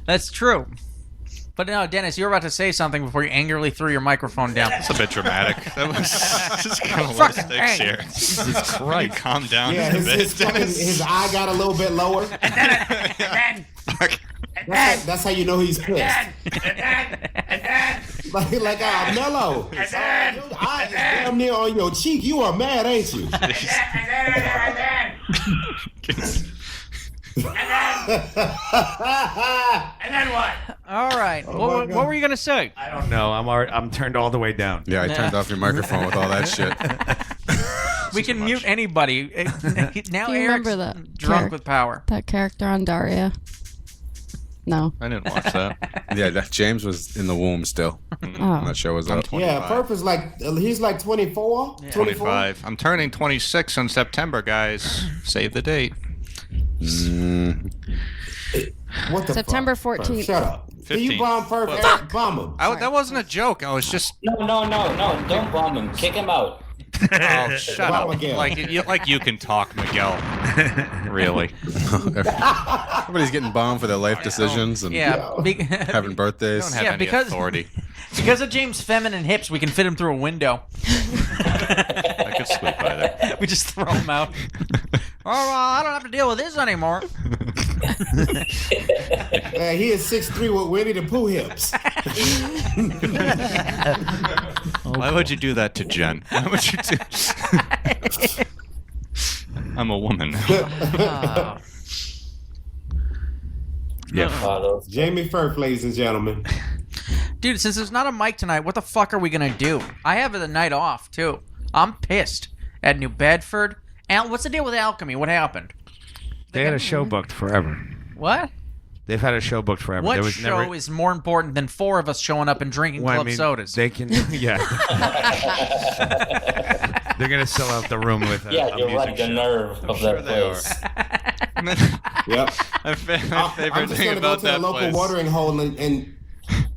That's true. But no, Dennis, you were about to say something before you angrily threw your microphone down. That's a bit dramatic. That was just kind of Fucking sticks hey. here. Jesus Christ. Calm down Yeah, a bit, his eye got a little bit lower. That's how you know he's pissed. like Mello. Your eye is damn near on your cheek. You are mad, ain't you? And then what? All right. Oh what were you going to say? I don't know. I'm turned all the way down. Yeah, I turned off your microphone with all that shit. We can mute anybody. Now Do you Eric's remember that drunk with power. That character on Daria? No. I didn't watch that. Yeah, James was in the womb still. Oh. I'm not sure was up. Yeah, Firth is like, he's like 24? 25. I'm turning 26 in September, guys. Save the date. What the September fuck? 14th. Shut up. Can you 15th. bomb Firth, Eric? Bomb him. That wasn't a joke. I was just... No, don't bomb him. Kick him out. Oh, shut Wow, up. Miguel. Like you can talk, Miguel. Really. Everybody's getting bombed for their life decisions and Yeah. having birthdays. Don't have Yeah, any because- authority. Because of James' feminine hips, we can fit him through a window. I could sleep by there. We just throw him out. I don't have to deal with this anymore. He is 6'3" with Winnie the Pooh hips. Why would you do that to Jen? Why would you do... I'm a woman. Yeah. Jamie Firth, ladies and gentlemen. Dude, since there's not a mic tonight, what the fuck are we going to do? I have the night off, too. I'm pissed. At New Bedford. What's the deal with Alchemy? What happened? They had a show booked forever. What? They've had a show booked forever. What There was show never... is more important than four of us showing up and drinking Well, I club mean, sodas? They can, yeah. They're gonna sell out the room with a, Yeah, a you're music right. The show. nerve of that place. Yep. My favorite I'm just thing gonna go about to the that local place. watering hole and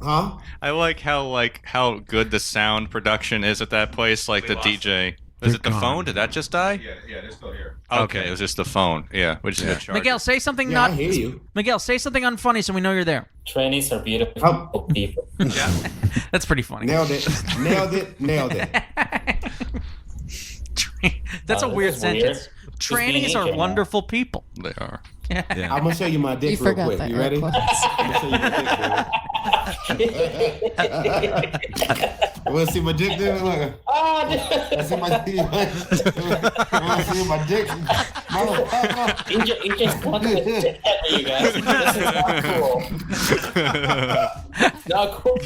huh? I like how good the sound production is at that place. Like the DJ. Is it the gone. phone? Did that just die? Yeah, they're still here. Okay, it was just the phone. Yeah, we just got charged. Miguel, say something Yeah, not. I hear you. Miguel, say something unfunny so we know you're there. Trainees are beautiful Oh. people. That's pretty funny. Nailed it. Nailed it. That's a This weird is sentence. Just being Trannies are Asian now. wonderul people. They are. Yeah. I'm gonna show you my You dick real forgot quick. that You ready? Eric I'm gonna show you my dick. Wanna see my dick there? Look. Wanna see my dick? Wanna see my dick? Motherfucker. He just wanted to shit at you guys. This is not cool. Not cool.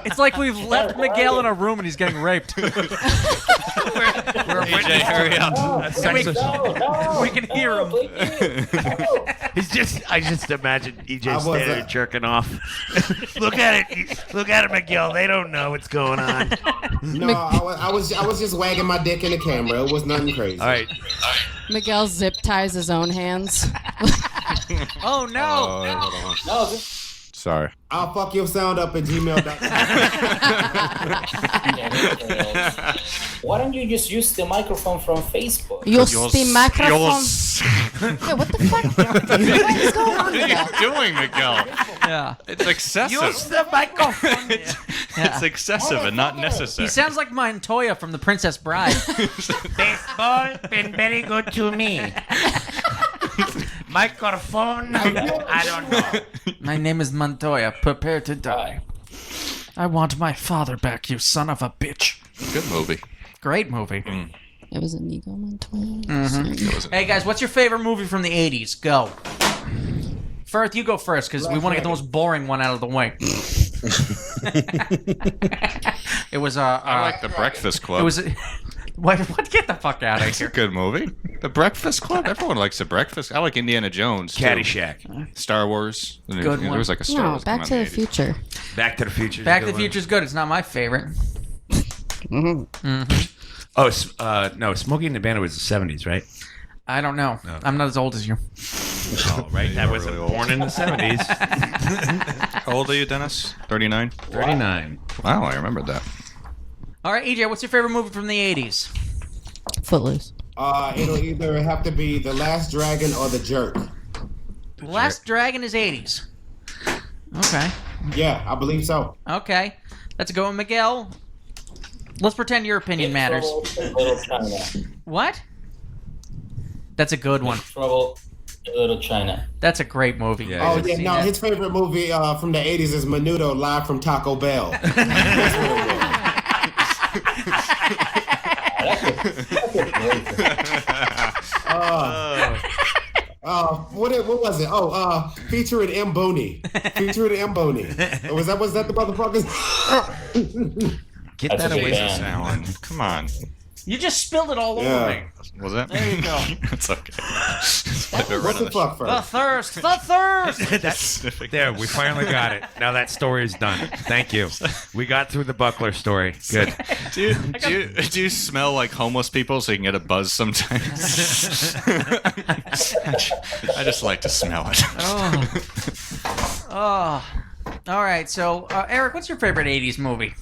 It's like we've left Miguel in a room and he's getting raped. AJ, hurry up. No, We can hear him. please. I just imagine EJ was standing there that? jerking off. Look at it, Miguel. They don't know what's going on. No, I was just wagging my dick in the camera. It was nothing crazy. All right. Miguel zip ties his own hands. Oh no! Hold on. No, this Sorry. I'll fuck your sound up at gmail.com. Why don't you just use the microphone from Facebook? Use the microphone. Wait, what the fuck? What is going on What with are that? you doing, Miguel? Yeah. It's excessive. the microphone. It's excessive and not He necessary. sounds like Montoya from The Princess Bride. Baseball been very good to me. Microphone? I don't know. My name is Montoya. Prepare to die. I want my father back, you son of a bitch. Good movie. Great movie. It was Inigo Montoya. Hey guys, what's your favorite movie from the 80s? Go. Firth, you go first because we want to get the most boring one out of the way. It was I like The Breakfast Club. It was. What? Get the fuck out of It's a here. good movie. The Breakfast Club. Everyone likes The Breakfast. I like Indiana Jones. Too. Caddyshack. Star Wars. Good There one. was like a Star No, Wars. Back to the Future. Back to the Future. Back to the Future's good. It's not my favorite. Oh, no, Smokey and the Bandit was the 70s, right? I don't know. No. I'm not as old as you. Oh, right. That was really old. born in the 70s. How old are you, Dennis? 39? 39. Wow, I remembered that. All right, EJ, what's your favorite movie from the 80s? Footloose. It'll either have to be The Last Dragon or The Jerk. Last Dragon is 80s. Okay. Yeah, I believe so. Okay. Let's go with Miguel. Let's pretend your opinion matters. Little China. What? That's a good one. Trouble in Little China. That's a great movie. Yeah, Oh, I've yeah, seen no, that. his favorite movie from the 80s is Menudo live from Taco Bell. That's what it was. What was it? Oh, featuring M. Boney. Featuring M. Boney. Was that the motherfuckers? Get That's that a big away band. from Alan, come on. You just spilled it all Yeah. over me. Was that? There you go. It's okay. Slip it right What on the fuck The first? thirst. The thirst. That's, there, we finally got it. Now that story is done. Thank you. We got through the Buckler story. Good. Do you smell like homeless people so you can get a buzz sometimes? I just like to smell it. Oh. All right. So, Eric, what's your favorite 80s movie?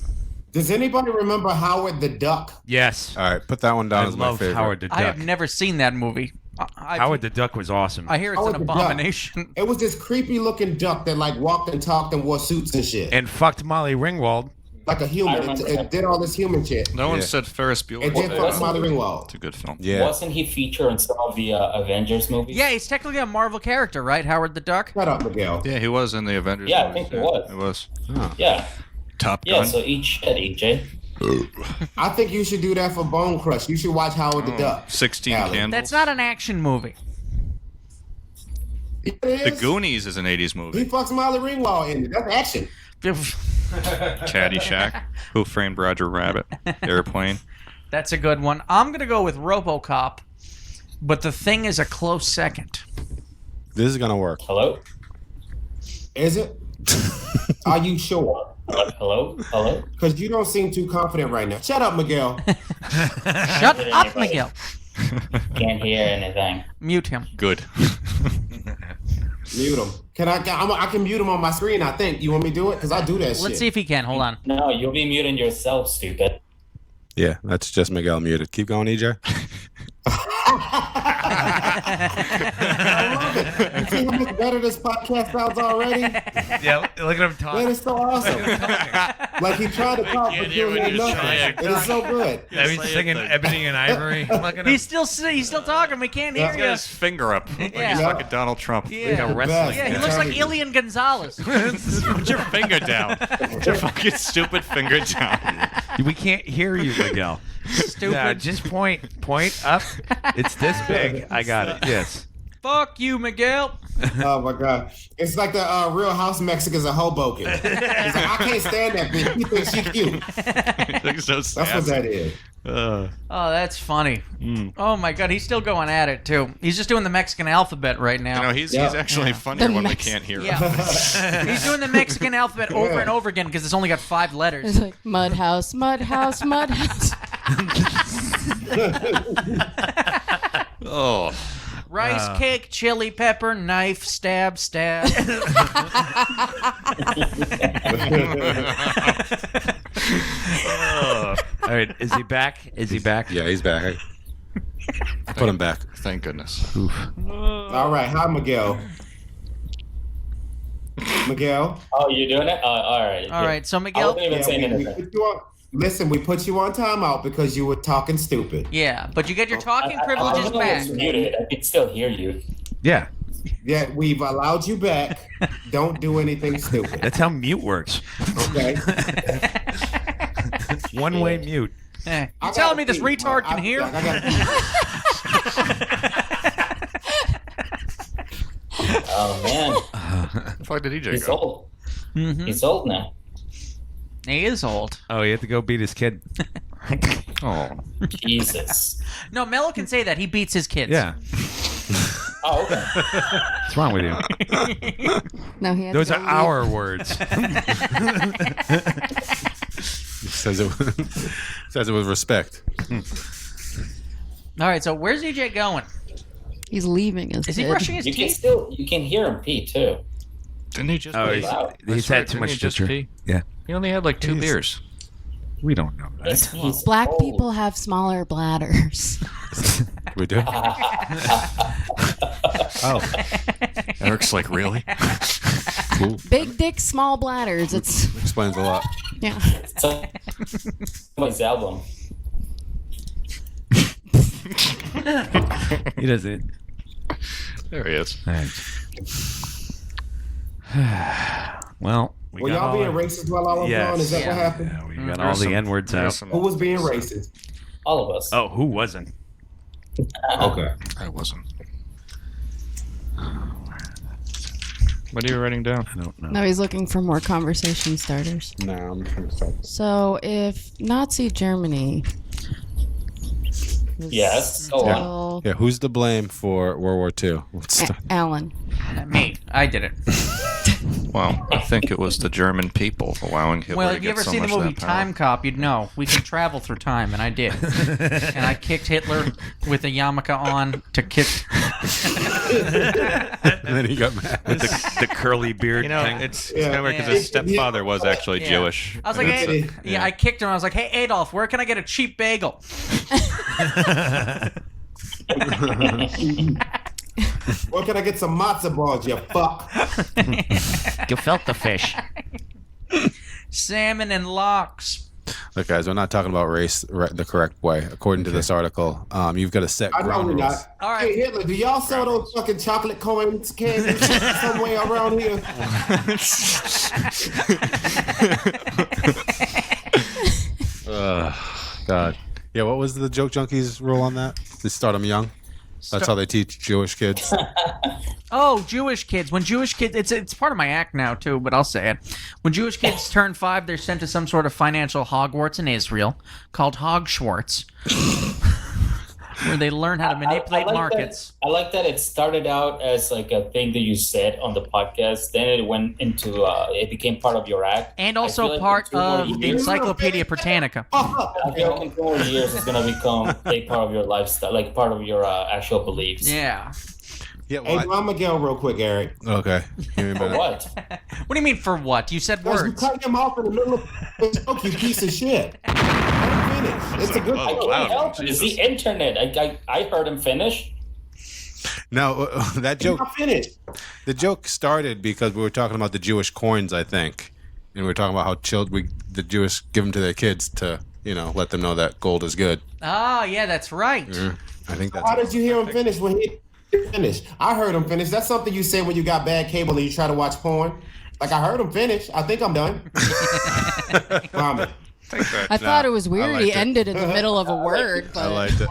Does anybody remember Howard the Duck? Yes. All right, put that one down I as my love favorite. Howard the Duck. I have never seen that movie. Howard the Duck was awesome. I hear it's Howard an the Duck. abomination. It was this creepy looking duck that like walked and talked and wore suits and shit. And fucked Molly Ringwald. Like a I human. remember It that. did all this human shit. No one Yeah. said Ferris Bueller. It did fuck Molly It's Ringwald. a good film. Yeah. Wasn't he featured in some of the Avengers movies? Yeah, he's technically a Marvel character, right? Howard the Duck. Shut up, Miguel. Yeah, he was in the Avengers. Yeah, I movies. think he was. It was. Yeah. Top Yeah, Gun. so eat shit, EJ. I think you should do that for Bone Crush. You should watch Howard the Duck. 16 Alan. Candles. That's not an action movie. It The is. Goonies is an 80s He movie. fucks Molly Ringwald in it. That's action. Caddyshack. Who Framed Roger Rabbit? Airplane. That's a good one. I'm gonna go with RoboCop, but The Thing is a close second. This is gonna work. Hello? Is it? Are you sure? Hello? Hello? Because you don't seem too confident right now. Shut up, Miguel. Shut up, Miguel. Can't hear anything. Mute him. Good. Mute him. I can mute him on my screen, I think. You want me to do it? Because I do that shit. Let's see if he can. Hold on. No, you'll be muting yourself, stupid. Yeah, that's just Miguel muted. Keep going, E EJ. I love it. You see how much better this podcast sounds already? Yeah, look at him Man, talking. it's so awesome. Like he tried to talk, but doing nothing. It is so good. He's singing Ebony and Ivory. Look at him. He's still talking. We can't hear He's got you. his finger up. Like Yeah. he's fucking Donald Trump. Yeah. wrestling. Yeah, he looks like Ilian Gonzalez. Put your finger down. Put your fucking stupid finger down. We can't hear you, Miguel. Stupid. Yeah, just point up. It's this big. I got it. Yes. Fuck you, Miguel. Oh my god. It's like the Real House Mexicans of Hoboken. He's like, I can't stand that bitch. He thinks she cute. Looks so That's what sassy. that is. Oh, that's funny. Oh my god, he's still going at it too. He's just doing the Mexican alphabet right now. You know, he's Yeah. actually funnier The when we Mex- can't hear him. Yeah. He's doing the Mexican alphabet over and over again because it's only got 5 letters. It's like mud house, mud house, mud house. Oh. Rice cake, chili pepper, knife, stab, stab. All right. Is he back? Is he back? Yeah, he's back. Hey. Put him back. Thank goodness. All right. Hi, Miguel. Miguel. Oh, you're doing it? All right. All right, so I Miguel. wasn't even saying we anything. put you on. Listen, we put you on timeout because you were talking stupid. Yeah, but you get your talking I privileges know it's back. muted. I can still hear you. Yeah. Yeah, we've allowed you back. Don't do anything stupid. That's how mute works. Okay. One-way mute. You I telling me gotta this pee. retard can hear? I gotta Oh man, The fuck did EJ he's go? old. Mm-hmm. He's old now. He is old. Oh, he had to go beat his kid. Oh, Jesus. No, Mello can say that. He beats his kids. Yeah. Oh, okay. What's wrong with you? No, he had Those to are go our words. He says it, says it with respect. All right, so where's EJ going? He's leaving his Is he kid. brushing his You can teeth? you can hear him pee too. didn't he just? Oh, pee? he's, Wow. he's That's had right, too didn't much he just to pee? Yeah. He only had like 2 beers. We don't know that. He's Black old. people have smaller bladders. We do. Oh, Eric's like, really? cool. Big dick, small bladders. It's Explains a lot. yeah. Somebody's album. He doesn't. There he is. Well, Were y'all being racist while I was gone? Is that what happened? Yeah, we got all the N-words out. Who was being racist? All of us. Oh, who wasn't? Okay. I wasn't. What are you writing down? I don't know. No, he's looking for more conversation starters. No, I'm trying to start. So if Nazi Germany was Yes, go still Yeah, who's to blame for World War II? Let's start. Alan. Me. I did it. Well, I think it was the German people allowing Hitler Well, to if you get ever so seen the much of movie that power. Time Cop, you'd know. We can travel through time, and I did. And I kicked Hitler with a yarmulke on to kick... And then he got mad. The curly beard You know, thing. it's Yeah. never because Yeah. his stepfather was actually Yeah. Jewish. I was like, And hey, it's yeah, I kicked him. I was like, hey, Adolf, where can I get a cheap bagel? Where can I get some matzo balls, you fuck? You felt the fish. Salmon and lox. Look, guys, we're not talking about race the correct way. According to this article, you've got to set I know ground we're rules. not. All right. Hey, Hitler, do y'all sell those fucking chocolate coins candy somewhere around here? God. Yeah, what was the Joke Junkies rule on that? They start them young. That's how they teach Jewish kids. Oh, Jewish kids. When Jewish kids, it's part of my act now too, but I'll say it. When Jewish kids turn 5, they're sent to some sort of financial Hogwarts in Israel called Hogschwartz, where they learn how to manipulate markets. I like that it started out as like a thing that you said on the podcast. Then it went into it became part of your act. And I also feel like part in 2 more of the years- Encyclopedia Britannica. I feel like in 2 more years it's gonna become a part of your lifestyle, like part of your actual beliefs. Yeah. Yeah, Hey, well, Ron Miguel, real quick, Eric. okay. Give me a For minute. what? What do you mean for what? You said Because you words. cut him off in the middle of a joke, you piece of shit. Let him finish. It's a good Oh, I joke. can't wow, help it. It's the internet. I heard him finish. No, that joke. Not finished. The joke started because we were talking about the Jewish coins, I think, and we were talking about how the Jewish give them to their kids to, let them know that gold is good. Ah, yeah, that's right. I think that's. How did you hear him finish when he finished? I heard him finish. That's something you say when you got bad cable and you try to watch porn. Like, I heard him finish. I think I'm done. Promise. I thought it was weird. liked He it. ended in the middle of a word. But I liked it.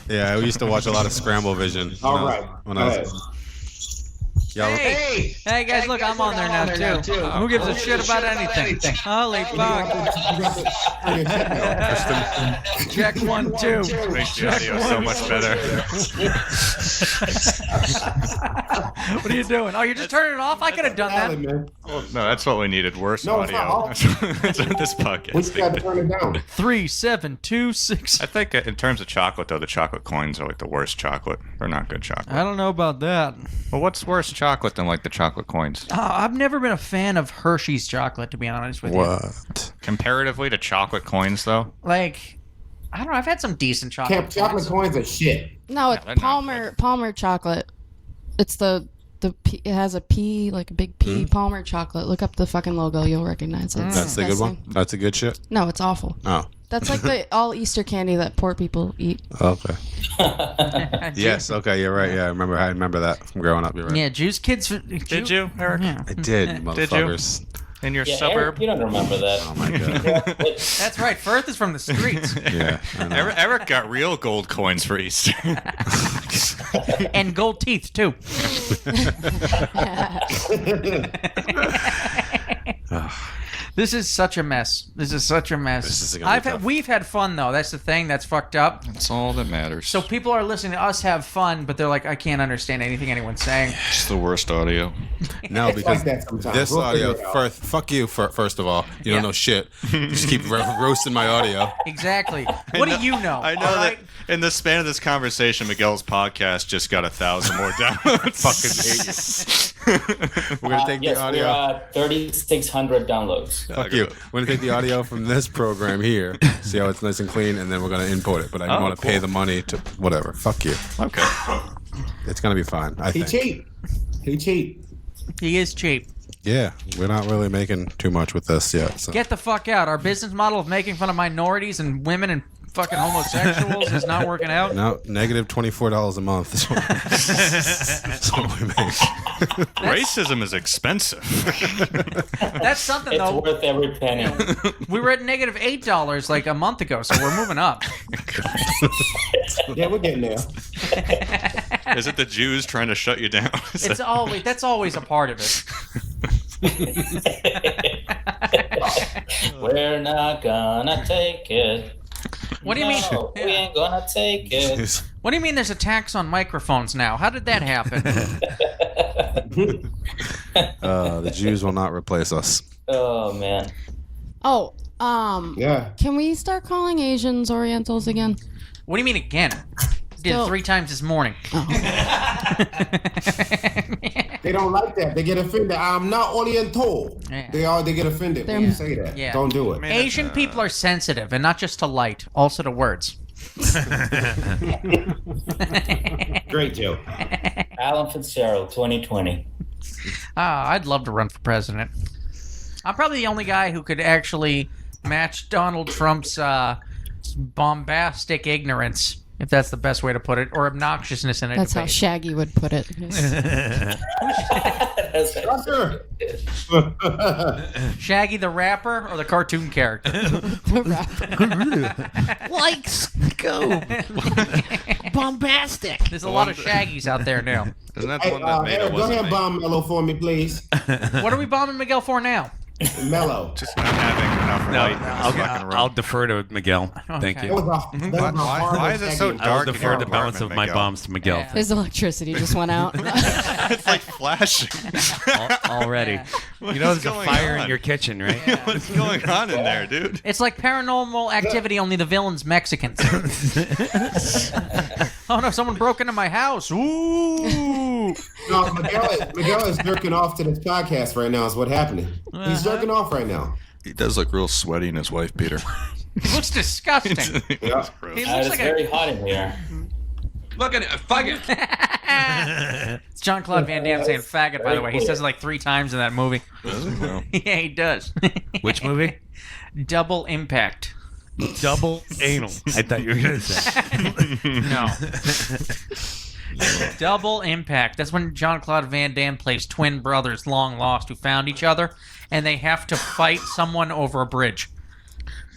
Yeah, I used to watch a lot of Scramble Vision. All right. When I was, yeah, Hey guys, look, I'm on there now too. Who gives a shit about anything? Holy fuck. Check 1, 2. Makes the audio so much better. What are you doing? Oh, you're just turning it off? I could have done Alan, that. man. Well, no, that's what we needed. Worse No, it's audio. not That's what this We podcast. just got to turn it down. 3, 7, 2, 6. I think in terms of chocolate, though, the chocolate coins are like the worst chocolate. They're not good chocolate. I don't know about that. Well, what's worse chocolate than like the chocolate coins? I've never been a fan of Hershey's chocolate, to be honest with you. what? Comparatively to chocolate coins, though, Like, I don't know. I've had some decent chocolate. Camp chocolate coins are shit. no, it's they're not Palmer chocolate. It's the it has a P, like a big P. Palmer chocolate. Look up the fucking logo. You'll recognize it. It's That's the good one. disgusting. That's a good shit. No, it's awful. Oh, That's like the all Easter candy that poor people eat. Okay. Yes. Okay. You're right. Yeah, I remember that from growing up. You're right. Yeah, Jews kids. Did you, Eric? Yeah. I did, motherfuckers. In your Yeah, suburb? Eric, you don't remember that. Oh my god. That's right. Firth is from the streets. Yeah. I know. Eric got real gold coins for Easter. And gold teeth, too. This is such a mess. This is such a mess. This is gonna be tough. We've had fun, though. That's the thing. That's fucked up. That's all that matters. So people are listening to us have fun, but they're like, I can't understand anything anyone's saying. It's the worst audio. No, It's because like that sometimes. this We'll audio, figure it out. fuck you, first of all. You Yeah. don't know shit. You just keep roasting my audio. Exactly. What do you know? I know all that right? in the span of this conversation, Miguel's podcast just got 1,000 more downloads. Fucking hate you. We're going to take Yes, the we're audio. at 3,600 downloads. Fuck you. We're going to take the audio from this program here, see how it's nice and clean, and then we're going to import it. But I don't want to pay the money to whatever. Fuck you. Okay. It's going to be fine, I He think. cheap. He cheap. He is cheap. Yeah, we're not really making too much with this yet. So. Get the fuck out. Our business model of making fun of minorities and women and fucking homosexuals is not working out. No, negative $24 a month. Is what, that's what we make. Racism is expensive. That's something, It's though. worth every penny. We were at negative $8 like a month ago, so we're moving up. Yeah, we're getting there. Is it the Jews trying to shut you down? That's always a part of it. We're not gonna take it. What do you mean? No, we ain't gonna take it. Jeez. What do you mean there's a tax on microphones now? How did that happen? The Jews will not replace us. Oh man. Oh, Yeah. can we start calling Asians Orientals again? What do you mean again? Did it Still- 3 times this morning. They don't like that. They get offended. I'm not Oriental. Yeah. They get offended when They're- you say that. Yeah. Don't do it. Asian people are sensitive, and not just to light, also to words. Great joke. Alan Fitzgerald, 2020. I'd love to run for president. I'm probably the only guy who could actually match Donald Trump's bombastic ignorance, if that's the best way to put it, or obnoxiousness in a That's how debate. Shaggy would put it. That's right. Sure. Shaggy the rapper or the cartoon character? Likes go bombastic. There's a lot of Shaggys out there now. Isn't that the Hey, one that made Eric, it go wasn't ahead and me? bomb Mello for me, please. What are we bombing Miguel for now? Mello. Just not having enough No, light in this fucking room. I'll defer to Miguel. Thank Okay. you. Why is it so I will dark in defer your the balance of apartment, my Miguel? bombs to Miguel Yeah. His electricity just went out. It's like flashing. already. What You know, is there's a going fire on? in your kitchen, right? What's going on in there, dude? It's like Paranormal Activity, only the villain's Mexicans. Oh no, someone broke into my house. Ooh. No, Miguel is jerking off to this podcast right now. Is what happening. He's jerking off right now. He does look real sweaty in his wife beater. He looks disgusting. Yeah. He It looks is like very hot in here. Look at it, faggot. It's Jean-Claude Van Damme saying faggot, by the way. He says it like 3 times in that movie. Yeah, he does. Which movie? Double Impact. Double anal. I thought you were gonna say. No. Double Impact. That's when Jean-Claude Van Damme plays twin brothers, long lost, who found each other, and they have to fight someone over a bridge.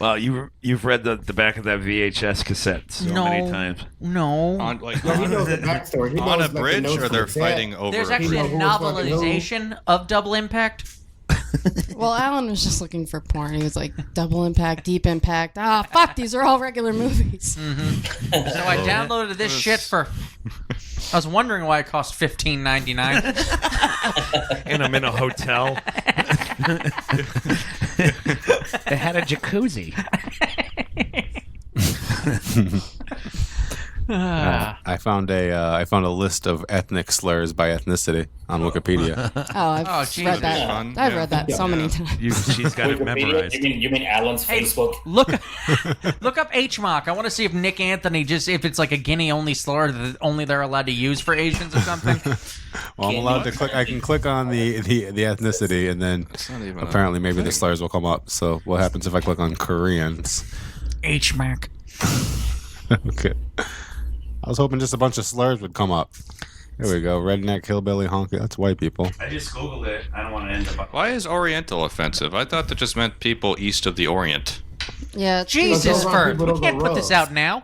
Well, you've read the back of that VHS cassette so many times. No. On, like, No, he knows the backstory. He on knows, a like, the bridge, notes or from they're the set. fighting over There's a actually bridge? a Who was fucking who? novelization of Double Impact. Well, Alan was just looking for porn. He was like, Double Impact, Deep Impact. Ah, fuck, these are all regular movies. So I downloaded this shit for... I was wondering why it cost $15.99. And I'm in a hotel. It had a jacuzzi. I found a list of ethnic slurs by ethnicity on Wikipedia. Oh, I've Oh, geez. read that. Fun. I've Yeah. read that so many times. She's got it Wikipedia? memorized. You mean Alan's Hey, Facebook? look up HMOC. I want to see if Nick Anthony if it's like a Guinea only slur that only they're allowed to use for Asians or something. Well, I'm allowed to click. I can click on the ethnicity, and then not even apparently maybe the slurs will come up. So what happens if I click on Koreans? H-Mac. Okay. I was hoping just a bunch of slurs would come up. Here we go. Redneck, hillbilly, honky. That's white people. I just Googled it. I don't want to end up. Why is Oriental offensive? I thought that just meant people east of the Orient. Yeah, it's Jesus, those aren't Firth. people We those can't are put this rough. out now.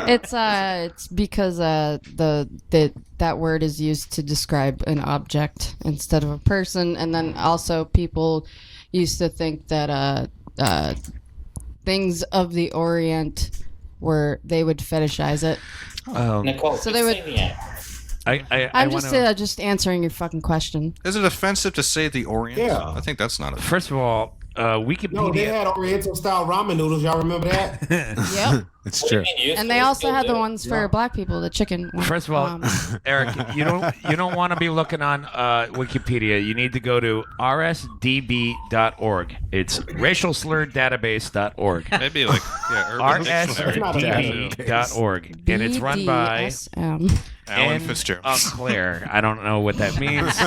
it's because that word is used to describe an object instead of a person, and then also people used to think that things of the Orient they would fetishize it. Nichole, So just they would- say the end. I'm just answering your fucking question. Is it offensive to say the Orient? Yeah. I think that's not offensive. First of all, Wikipedia. No, they had Oriental style ramen noodles. Y'all remember that? Yep. It's true. And they also had the ones for black people, the chicken one. First of all, Eric, you don't want to be looking on Wikipedia. You need to go to rsdb.org. It's racialslurdatabase.org. Maybe like Urban Dictionary. rsdb.org, and it's run by BDSM. Alan Nichole Fitzgerald. Auclair. I don't know what that means.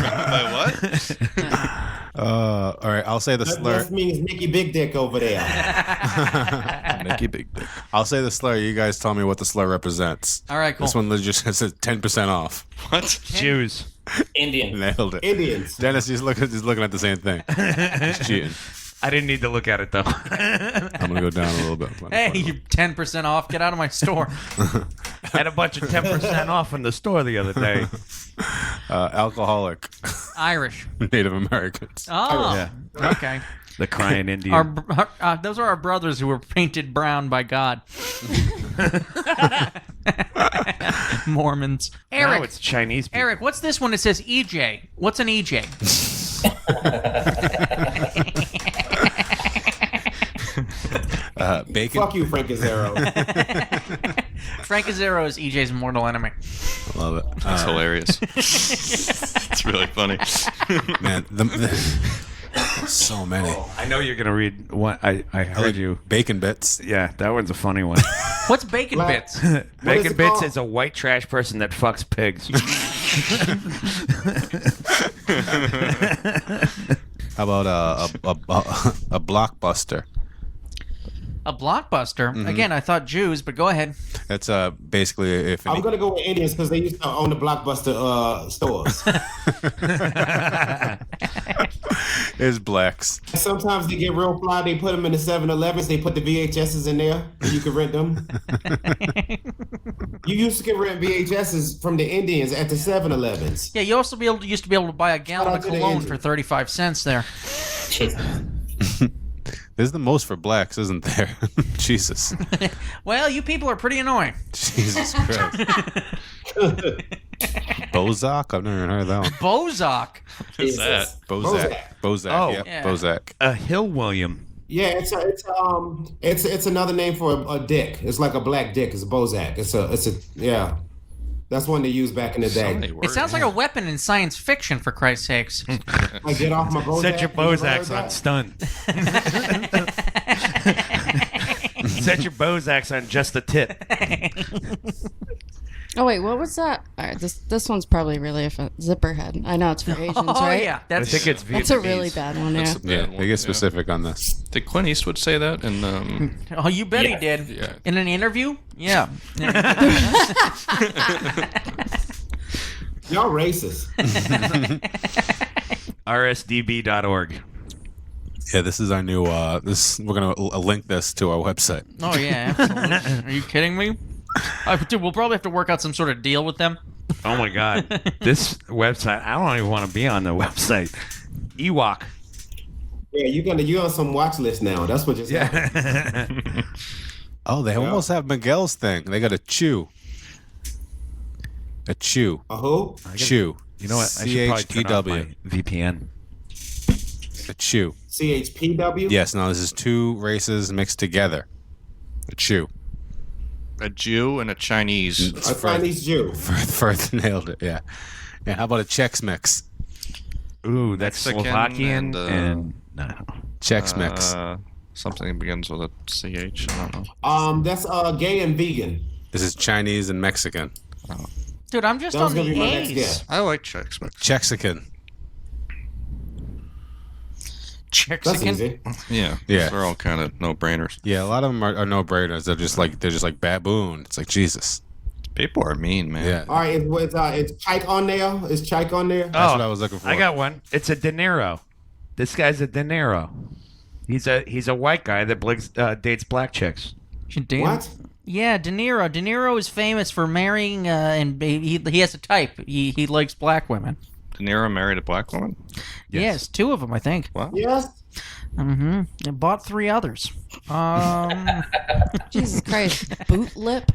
By what? All right, I'll say the slur. That means Nicky Big Dick over there. Nicky Big Dick. I'll say the slur. You guys tell me what the slur represents. All right, cool. This one just says 10% off. What? Jews. Indian. Nailed it. Indians. Dennis, he's looking at the same thing. He's cheating. I didn't need to look at it though. I'm gonna go down a little bit. Hey, you 10% off. Get out of my store. Had a bunch of 10% off in the store the other day. Alcoholic, Irish. Native Americans. Oh, Yeah. okay. The crying Indian. Those are our brothers who were painted brown by God. Mormons. Now Eric, it's Chinese people. Eric, what's this one? It says EJ. What's an EJ? Bacon. Fuck you, Frank Azzaro. Frank Azzaro is EJ's mortal enemy. Love it. That's hilarious. It's really funny. Man, so many. I know you're gonna read one. I heard you. Bacon bits. Yeah, that one's a funny one. What's bacon Black- bits? What is Bacon it Bits called? is a white trash person that fucks pigs. How about a blockbuster? A blockbuster. Again, I thought Jews, but go ahead. That's basically if I'm gonna go with Indians because they used to own the Blockbuster stores. is blacks. Sometimes they get real fly. They put them in the 7-Elevens. They put the VHSs in there, and you can rent them. You used to get rent VHSs from the Indians at the 7-Elevens. Yeah, you also used to be able to buy a gallon Shout of out to the cologne Indians. for 35 cents there. There's the most for blacks, isn't there? Jesus. Well, you people are pretty annoying. Jesus Christ. Bozak? I've never heard of that one. Bozak. What's that? Bozak. Bozak. Oh. Yep. Yeah. Bozak. A Hill William. Yeah, it's another name for a dick. It's like a black dick. It's a Bozak. It's a yeah. That's one they used back in the So day. many It words. sounds like a weapon in science fiction, for Christ's sakes. Like get off my Bozak. Set your You ever heard Bozaks on that? stun. Set your Bozaks on just the tip. Oh wait, what was that? All right, this one's probably really zipper head. I know it's for Asians, Oh, right? yeah. I That's, think it's Vietnamese. That's a really bad one. That's Yeah. a bad Yeah, one, they get specific on this. Did Clint Eastwood say that? And oh, you bet he Yeah. did. Yeah. In an interview? Yeah. Y'all racist. rsdb.org. Yeah, this is our new. We're gonna link this to our website. Oh, yeah, absolutely. Are you kidding me? Dude, we'll probably have to work out some sort of deal with them. Oh my God. This website, I don't even want to be on the website. Ewok. Yeah, you're on some watch list now. That's what just happened. Oh, they almost have Miguel's thing. They got a chew. A chew. A who? Chew. You know what? I should probably turn off my VPN. A chew. CHPW? Yes. Now this is two races mixed together. A chew. a Jew and a Chinese. It's A Chinese Jew. Firth nailed it. Yeah. Yeah. How about a Chex Mix? Ooh, that's Mexican Slovakian and, and no. Chex Mix. Something begins with a CH. I don't know. That's gay and vegan. This is Chinese and Mexican. Dude, I'm just That was on gonna the be my next A's. guess. I like Chex Mix. Chexican. That's Chixican. easy. Yeah. Yeah. They're all kind of no-brainers. Yeah, a lot of them are no brainers. They're just like baboon. It's like Jesus. People are mean, man. Yeah, All right, is Chike on there? Is Chike on there? that's what I was looking for. I got one. It's a De Niro. This guy's a De Niro. He's a white guy that dates black chicks. Damn. What? Yeah, De Niro. De Niro is famous for marrying, and he has a type. He likes black women. De Niro married a black woman? Yes, 2 of them, I think. Wow. Yes. Mm-hmm. And bought 3 others. Jesus Christ. Boot lip.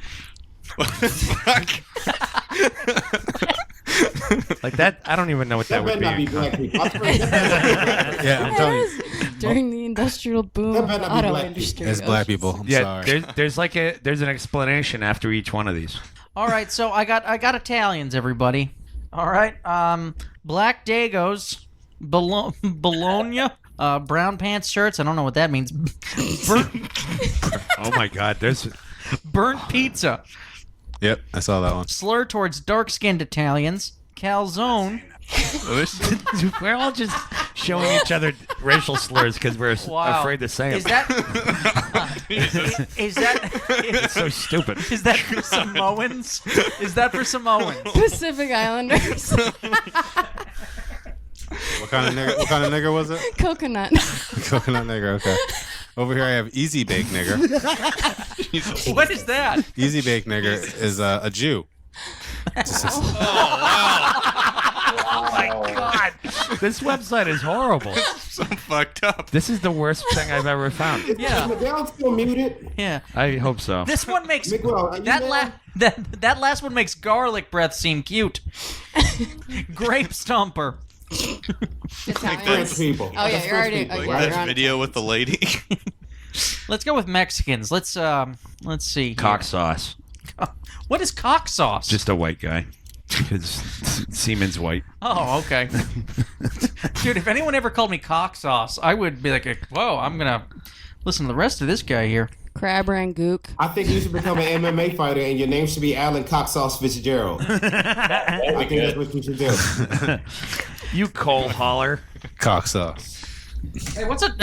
Like that, I don't even know what that That would better not be be. black people. I swear, that better not be- Yeah, I'm telling you, During the industrial boom That of better not be auto black industry. it's black people. I'm Yeah, sorry. there's an explanation after each one of these. All right, so I got Italians, everybody. All right, black Dagos, Bologna, brown pants shirts. I don't know what that means. Oh my God, there's Burnt pizza. Yep, I saw that one. Slur towards dark-skinned Italians. Calzone. we're all just showing each other racial slurs because we're Wow. afraid to say Is them. that? Is that? It's so stupid. Is that for Samoans? Is that for Samoans? Pacific Islanders. What kind of nigger was it? Coconut. Coconut nigger. Okay. Over here I have Easy Bake nigger. What is that? Easy Bake nigger is a Jew. God, this website is horrible. So fucked up. This is the worst thing I've ever found. Yeah. Is Miguel still muted? Yeah. I hope so. This one makes Miguel, are you there? that last one makes garlic breath seem cute. Grape stumper. French Italians. people. Oh yeah, That's you're already. French Oh, people, yeah, right? you're on Video with the lady. Let's go with Mexicans. Let's see. Here. Cock sauce. What is cock sauce? Just a white guy. Because Seaman's white. Oh, okay. Dude, if anyone ever called me cock sauce, I would be like, whoa, I'm gonna listen to the rest of this guy here. Crab rangook. I think you should become an MMA fighter, and your name should be Alan Cocksauce Fitzgerald. I think that's what you should do. You coal hauler. Cock sauce. Hey, what's a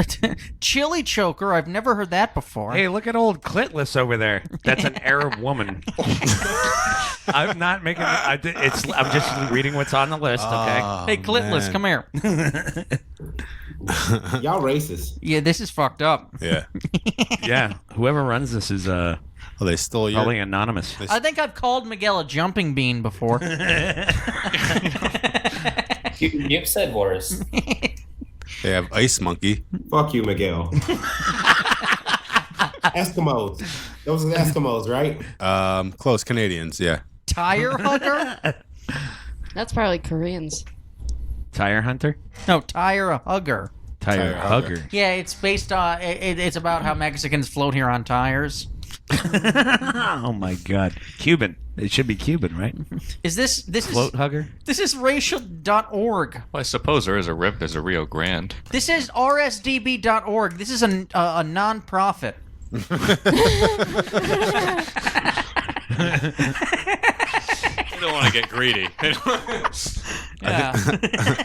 chili choker? I've never heard that before. Hey, look at old Clitless over there. That's an Arab woman. I'm not making. I'm just reading what's on the list. Okay. Hey, Clitless, man. come here. Y'all racist. Yeah, this is fucked up. Yeah. Yeah. Whoever runs this is Oh, they stole your. probably anonymous. I think I've called Miguel a jumping bean before. You've said worse. They have Ice Monkey. Fuck you, Miguel. Eskimos. Those are the Eskimos, right? Close Canadians. Yeah. Tire hugger? That's probably Koreans. Tire hunter. No, tire hugger. Tire Tire hugger. Yeah, it's based on. It's about how Mexicans float here on tires. Oh my God. Cuban. It should be Cuban, right? Is this Float hugger. This is racial.org. Well, I suppose there's a Rio Grande. This is rsdb.org. This is a non-profit. You don't want to get greedy. Yeah.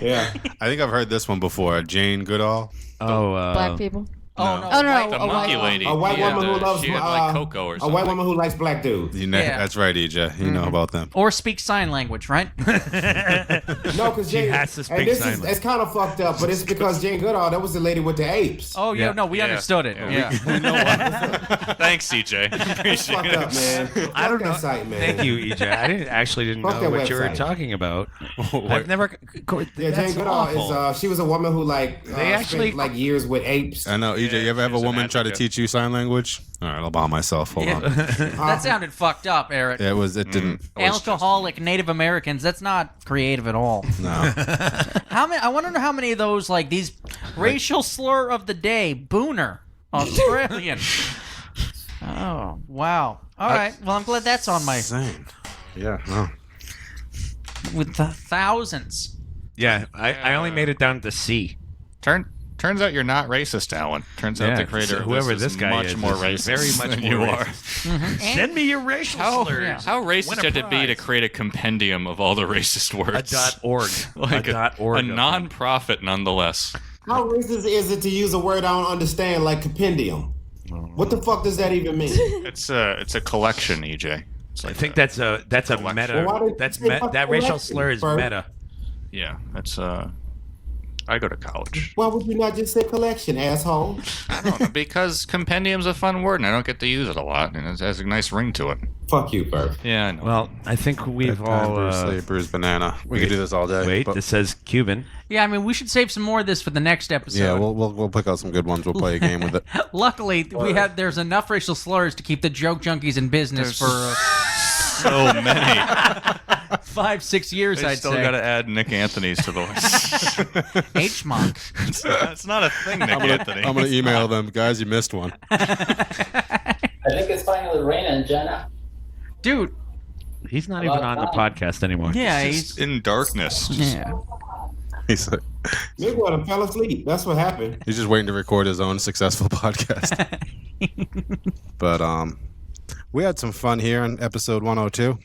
Yeah. I think I've heard this one before. Jane Goodall. Oh, Black people. Oh no. Oh no, white- The a monkey white lady. A white Yeah, woman who loves she had like cocoa or a something. white woman who likes black dudes. You know, Yeah. That's right, EJ. You know about them. Or speak sign language, right? No, because She has to speak and this sign is language. it's kind of fucked up, but it's because Jane Goodall, that was the lady with the apes. Oh yeah, Yeah. no, we Yeah. understood it. Yeah. Yeah. Thanks, CJ. It's fucked up, man. I don't Fuck know. that site, man. Thank you, EJ. I didn't Fuck know that what you were website. talking about. I've never. Yeah, That's Jane Goodall awful. is she was a woman who They actually- spent like years with apes. I know, EJ. You ever have a she's an woman try to advocate. teach you sign language? All right, I'll bomb myself. Hold on. That sounded fucked up, Eric. It was. It didn't. Alcoholic Native Americans. That's not creative at all. No. How many? I want to know how many of those like these racial slur of the day. Booner, Australian. Oh wow. All right. Well, I'm glad that's on my Insane. Yeah. No. with the thousands. Yeah, I only made it down to C. Turns out you're not racist, Alan. Turns out Yeah, the creator of whoever this this is guy much is more is racist very much than more you are. racist. Send me your racial slurs. How racist Win a would it be to prize. create a compendium of all the racist words? A .org. Like a .org. a non-profit, nonetheless. How racist is it to use a word I don't understand, like compendium? What the fuck does that even mean? It's a collection, EJ. It's I like think a- that's a Well, meta. why did That's you say that racial collection, slur is Bert? meta. yeah. That's I go to college. Why would you not just say collection, asshole? I don't know, because compendium's a fun word, and I don't get to use it a lot, and it has a nice ring to it. Fuck you, Bert. Yeah, I know. Well, I think we've all. Bruce Banana. We could do this all day. Wait, but- this says Cuban. Yeah, I mean, we should save some more of this for the next episode. yeah, we'll pick out some good ones. We'll play a game with it. Luckily, there's enough racial slurs to keep the joke junkies in business for so many. 5-6 years, They I'd still say. got to add Nick Anthony's to the list. H-Monk. It's not a thing, Nick Anthony. I'm gonna email them, guys. You missed one. I think it's finally raining, Jenna. Dude, He's not even on the podcast anymore. yeah, Just he's... in darkness. Yeah. He's like, Miguel fell asleep. That's what happened. he's just waiting to record his own successful podcast. But we had some fun here in episode 102.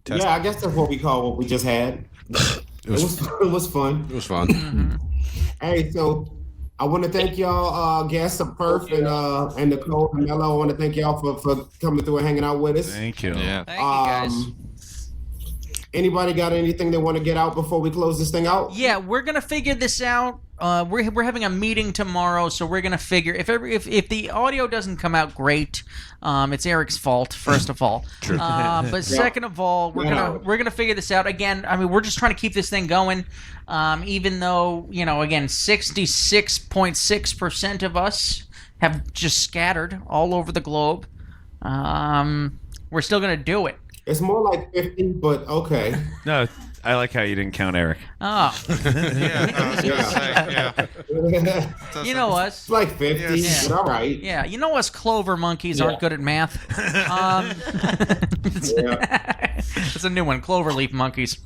Yeah, I guess that's what we call what we just had. It was It was fun. it was fun. Hey, so I want to thank y'all, guests of Perth and Nichole and Mello. I want to thank y'all for coming through and hanging out with us. Thank you. Yeah. Thank you, guys. Anybody got anything they want to get out before we close this thing out? Yeah, we're gonna figure this out. We're having a meeting tomorrow, so we're gonna figure if the audio doesn't come out great, it's Eric's fault. First of all, but second of all, we're gonna figure this out. Again, I mean, we're just trying to keep this thing going. Even though again, 66.6% of us have just scattered all over the globe. We're still gonna do it. It's more like 50, but okay. No, I like how you didn't count Eric. Oh, Yeah, I was gonna say, yeah. It's you know us. like 50, Yes. but all right. Yeah, you know us clover monkeys aren't good at math. It's a new one, cloverleaf monkeys.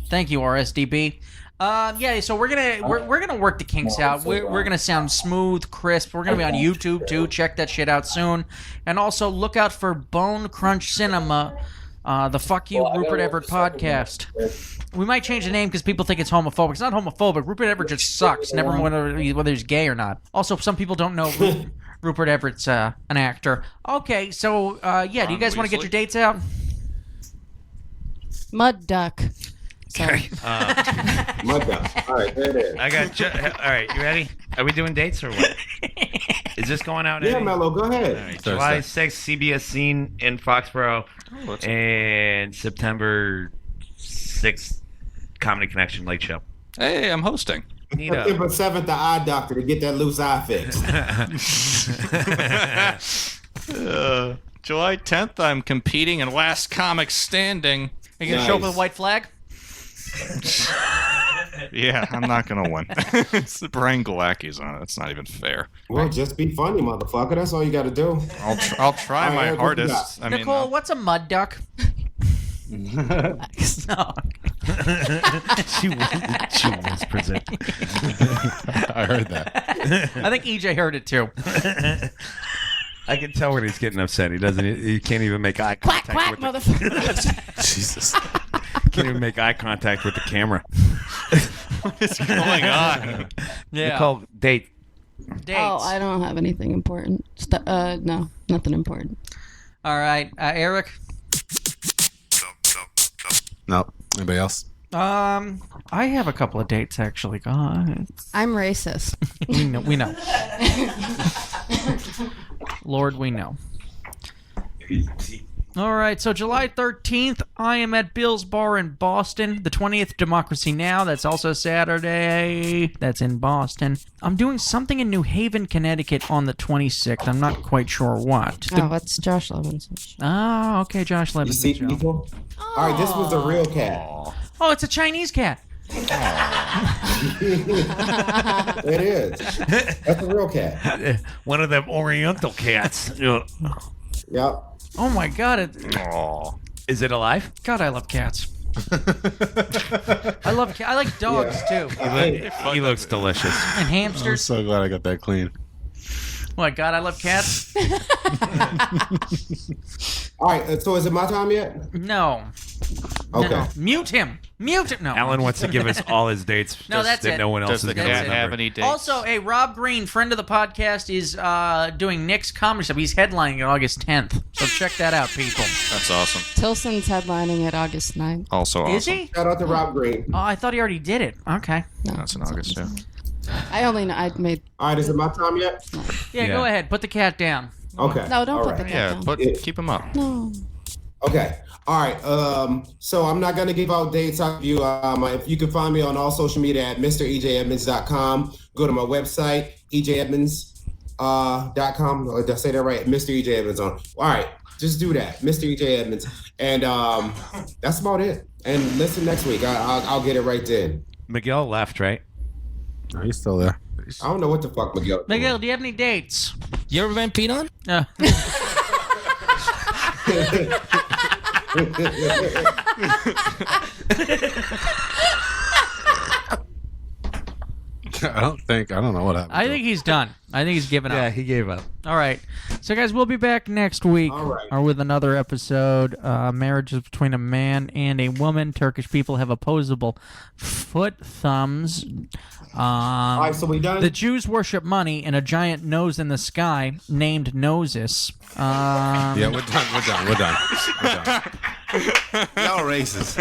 Thank you, RSDB. Yeah, so we're gonna work the kinks out. We're gonna sound smooth, crisp. We're gonna be on YouTube too. Check that shit out soon, and also look out for Bone Crunch Cinema, the Fuck You Rupert Everett podcast. We might change the name because people think it's homophobic. It's not homophobic. Rupert Everett just sucks. Never mind whether he's gay or not. Also, some people don't know Rupert Everett's an actor. Okay, so yeah, do you guys want to get your dates out? Mud duck. Sorry. Mud duck. All right, there it is. I got. All right, you ready? Are we doing dates or what? Is this going out? Yeah, Eddie? Mello, go ahead. All right, July 6th, CBS Scene in Foxborough, and September 6th, Comedy Connection Late Show. Hey, I'm hosting. Neato. September 7th, the eye doctor to get that loose eye fixed. July 10th, I'm competing in Last Comic Standing. Are you gonna show up with a Nice. white flag? Yeah, I'm not gonna win. It's the Brian Galacki's on it. That's not even fair. Well, just be funny, motherfucker. That's all you got to do. I'll try All my right, what you hardest. I mean, Nicole, what's a mud duck? No. she whispers it. I heard that. I think EJ heard it too. I can tell when he's getting upset. He doesn't. He can't even make eye Quack, contact quack, with the, motherfucker. Jesus. can't even make eye contact with the camera. what is going on? Yeah. Nicole, date. Dates. Oh, I don't have anything important. No, nothing important. All right, Eric. No. Anybody else? I have a couple of dates actually, guys. I'm racist. We know. Lord, we know. All right, so July 13th, I am at Bill's Bar in Boston. The 20th, Democracy Now! That's also Saturday. That's in Boston. I'm doing something in New Haven, Connecticut on the 26th. I'm not quite sure what. Oh, that's Josh Levinson. Oh, okay, Josh You Levinson see show. people? All right, this was the real cat. Oh, it's a Chinese cat. It is. That's the real cat. One of them Oriental cats. Yep. Oh my God! Is it alive? God, I love cats. I like dogs too, Hey, He looks delicious. and I'm hamsters. so glad I got that clean. Oh my God, I love cats. all right, so is it my time yet? No, Okay. No. Mute him. Mute him. No. Alan wants to give us all his dates. No, just that's that it. no one else Does is the going to cat remember. have any dates? Also, hey, Rob Green, friend of the podcast, is doing Nick's Comedy Club. He's headlining it August 10th. So check that out, people. That's awesome. Tilson's headlining it August 9th. Also awesome. Is he? Shout out to Rob Green. Oh, I thought he already did it. Okay. No, That's in it's August, too. I made. All right, is it my time yet? Yeah, go ahead. Put the cat down. Okay. No, don't All put the right. cat Yeah, down. keep him up. No. Okay. All right. So I'm not gonna give out dates. I'll give you. If you can find me on all social media at MrEJEdmonds.com. Go to my website EJEdmonds.com. Did I say that right? Mr. EJ Edmonds on. All right. Just do that, Mr. EJ Edmonds, and that's about it. And listen next week. I'll get it right then. Miguel left, right? No, he's still there. I don't know what the fuck Miguel. Miguel, do you have any dates? You ever been peed on? I don't know what happened. I think he's done. I think he's given up. Yeah, he gave up. All right. So, guys, we'll be back next week All right. or with another episode. Marriages between a man and a woman. Turkish people have opposable foot thumbs. All right, so we done. The Jews worship money and a giant nose in the sky named Noses. Yeah, we're done. Y'all racist.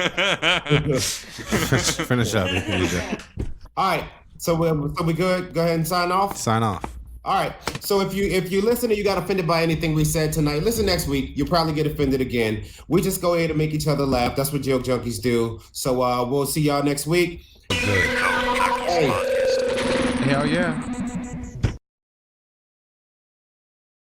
Finish up. EJ. All right, so we good. Go ahead and sign off. Sign off. All right. So if you listen and you got offended by anything we said tonight, listen next week. You'll probably get offended again. We just go ahead and make each other laugh. That's what joke junkies do. So we'll see y'all next week. Hey. Hell yeah.